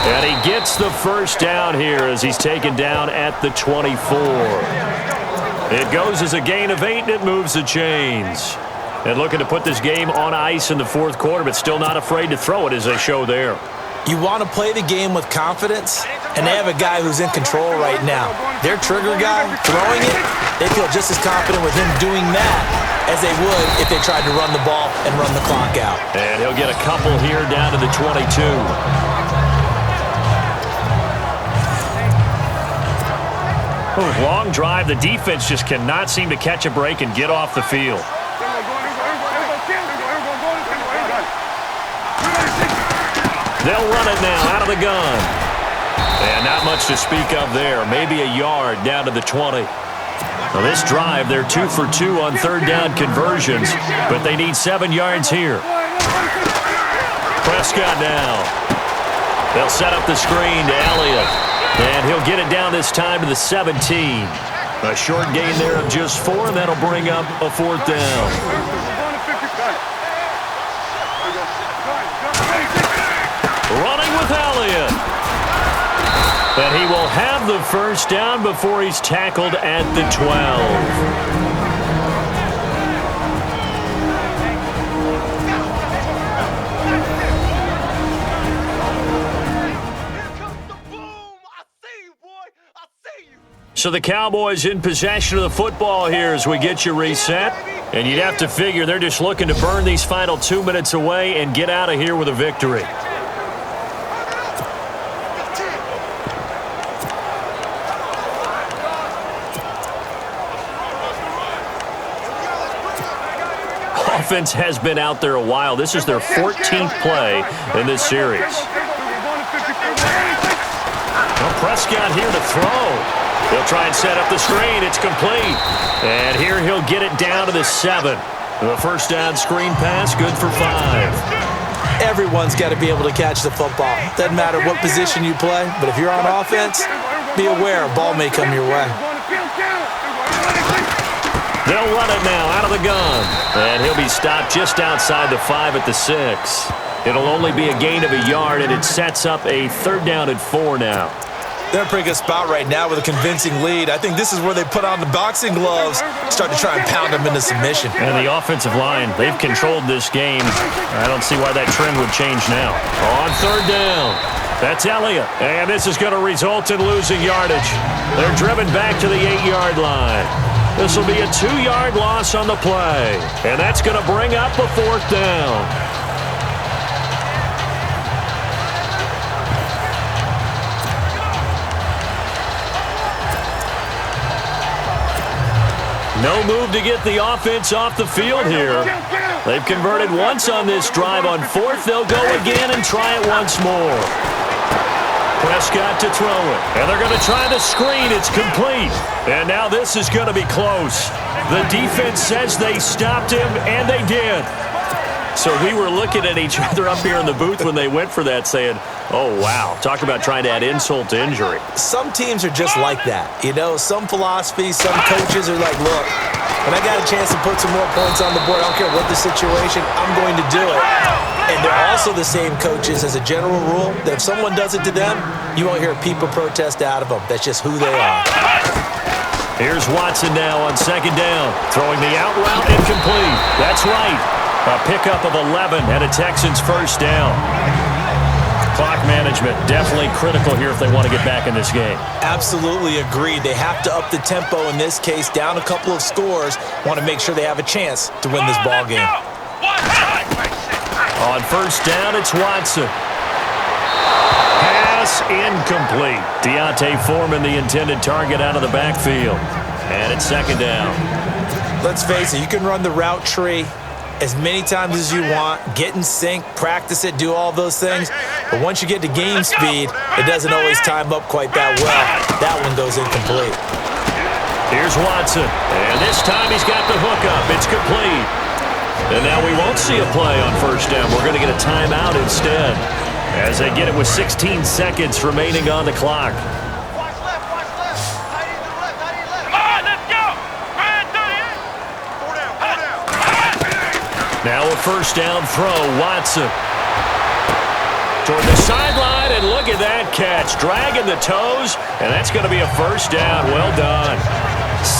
And he gets the first down here as he's taken down at the 24. It goes as a gain of 8, and it moves the chains. And looking to put this game on ice in the fourth quarter, but still not afraid to throw it as they show there. You want to play the game with confidence, and they have a guy who's in control right now. Their trigger guy, throwing it, they feel just as confident with him doing that as they would if they tried to run the ball and run the clock out. And he'll get a couple here down to the 22. Long drive. The defense just cannot seem to catch a break and get off the field. They'll run it now out of the gun. And not much to speak of there. Maybe a yard down to the 20. Now this drive, they're 2 for 2 on third down conversions, but they need 7 yards here. Prescott now. They'll set up the screen to Elliott. And he'll get it down this time to the 17. A short gain there of just 4, and that'll bring up a fourth down. Running with Elliott. And he will have the first down before he's tackled at the 12. So the Cowboys in possession of the football here as we get you reset. And you'd have to figure they're just looking to burn these final 2 minutes away and get out of here with a victory. Offense has been out there a while. This is their 14th play in this series. Well, Prescott here to throw. He'll try and set up the screen. It's complete. And here he'll get it down to the 7. The first down screen pass, good for 5. Everyone's got to be able to catch the football. Doesn't matter what position you play, but if you're on offense, be aware a ball may come your way. They'll run it now out of the gun. And he'll be stopped just outside the 5 at the 6. It'll only be a gain of a yard, and it sets up a third down and 4 now. They're in a pretty good spot right now with a convincing lead. I think this is where they put on the boxing gloves, start to try and pound them into submission. And the offensive line, they've controlled this game. I don't see why that trend would change now. On third down, that's Elliott. And this is going to result in losing yardage. They're driven back to the 8-yard line. This will be a 2-yard loss on the play. And that's going to bring up a fourth down. No move to get the offense off the field here. They've converted once on this drive. On fourth, they'll go again and try it once more. Prescott to throw it. And they're going to try the screen. It's complete. And now this is going to be close. The defense says they stopped him, and they did. So we were looking at each other up here in the booth when they went for that saying, oh, wow. Talk about trying to add insult to injury. Some teams are just like that. You know, some philosophies, some coaches are like, look, when I got a chance to put some more points on the board, I don't care what the situation, I'm going to do it. And they're also the same coaches as a general rule that if someone does it to them, you won't hear people protest out of them. That's just who they are. Here's Watson now on second down. Throwing the out route, incomplete. That's right. A pickup of 11 and a Texans first down. Clock management definitely critical here if they want to get back in this game. Absolutely agreed. They have to up the tempo in this case, down a couple of scores. Want to make sure they have a chance to win this ball game. On first down, it's Watson. Pass incomplete. Deontay Foreman, the intended target, out of the backfield. And it's second down. Let's face it, you can run the route tree as many times as you want, get in sync, practice it, do all those things. But once you get to game speed, it doesn't always time up quite that well. That one goes incomplete. Here's Watson, and this time he's got the hookup. It's complete. And now we won't see a play on first down. We're going to get a timeout instead as they get it with 16 seconds remaining on the clock. Now a first down throw, Watson. Toward the sideline, and look at that catch. Dragging the toes, and that's going to be a first down. Well done.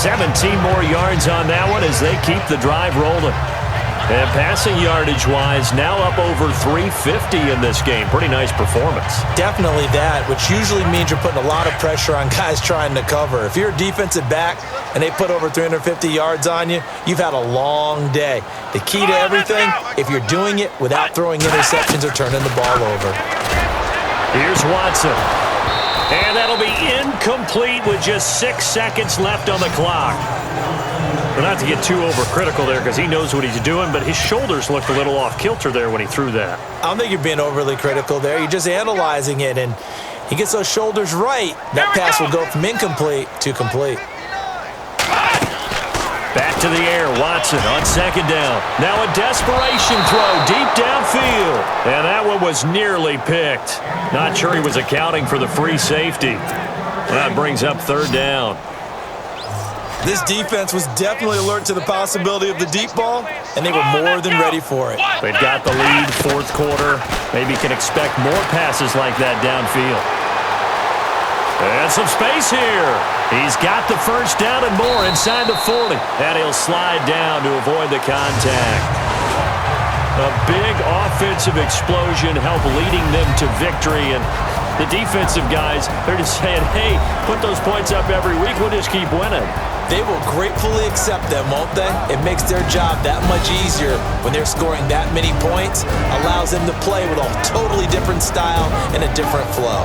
17 more yards on that one as they keep the drive rolling. And passing yardage-wise, now up over 350 in this game. Pretty nice performance. Definitely that, which usually means you're putting a lot of pressure on guys trying to cover. If you're a defensive back and they put over 350 yards on you, you've had a long day. The key to everything, if you're doing it without throwing interceptions or turning the ball over. Here's Watson. And that'll be incomplete with just 6 seconds left on the clock. But not to get too overcritical there because he knows what he's doing, but his shoulders looked a little off-kilter there when he threw that. I don't think you're being overly critical there. You're just analyzing it, and he gets those shoulders right. That pass will go from incomplete to complete. Back to the air, Watson on second down. Now a desperation throw deep downfield. And that one was nearly picked. Not sure he was accounting for the free safety. That brings up third down. This defense was definitely alert to the possibility of the deep ball, and they were more than ready for it. They've got the lead, fourth quarter. Maybe can expect more passes like that downfield. And some space here. He's got the first down and more inside the 40. And he'll slide down to avoid the contact. A big offensive explosion helped leading them to victory. And the defensive guys, they're just saying, hey, put those points up every week. We'll just keep winning. They will gratefully accept them, won't they? It makes their job that much easier when they're scoring that many points. Allows them to play with a totally different style and a different flow.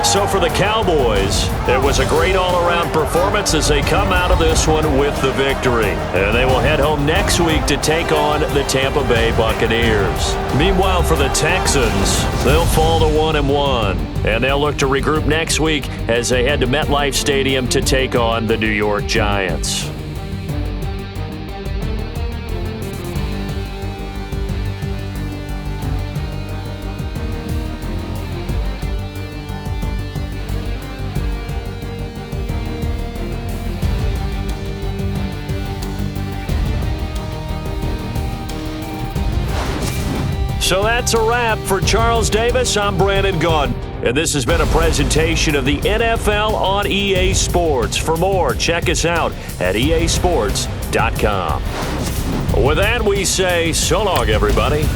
So for the Cowboys, it was a great all-around performance as they come out of this one with the victory. And they will head home next week to take on the Tampa Bay Buccaneers. Meanwhile, for the Texans, they'll fall to 1-1. And they'll look to regroup next week as they head to MetLife Stadium to take on the New York Giants. So that's a wrap. For Charles Davis, I'm Brandon Gaudin. And this has been a presentation of the NFL on EA Sports. For more, check us out at easports.com. With that, we say so long, everybody.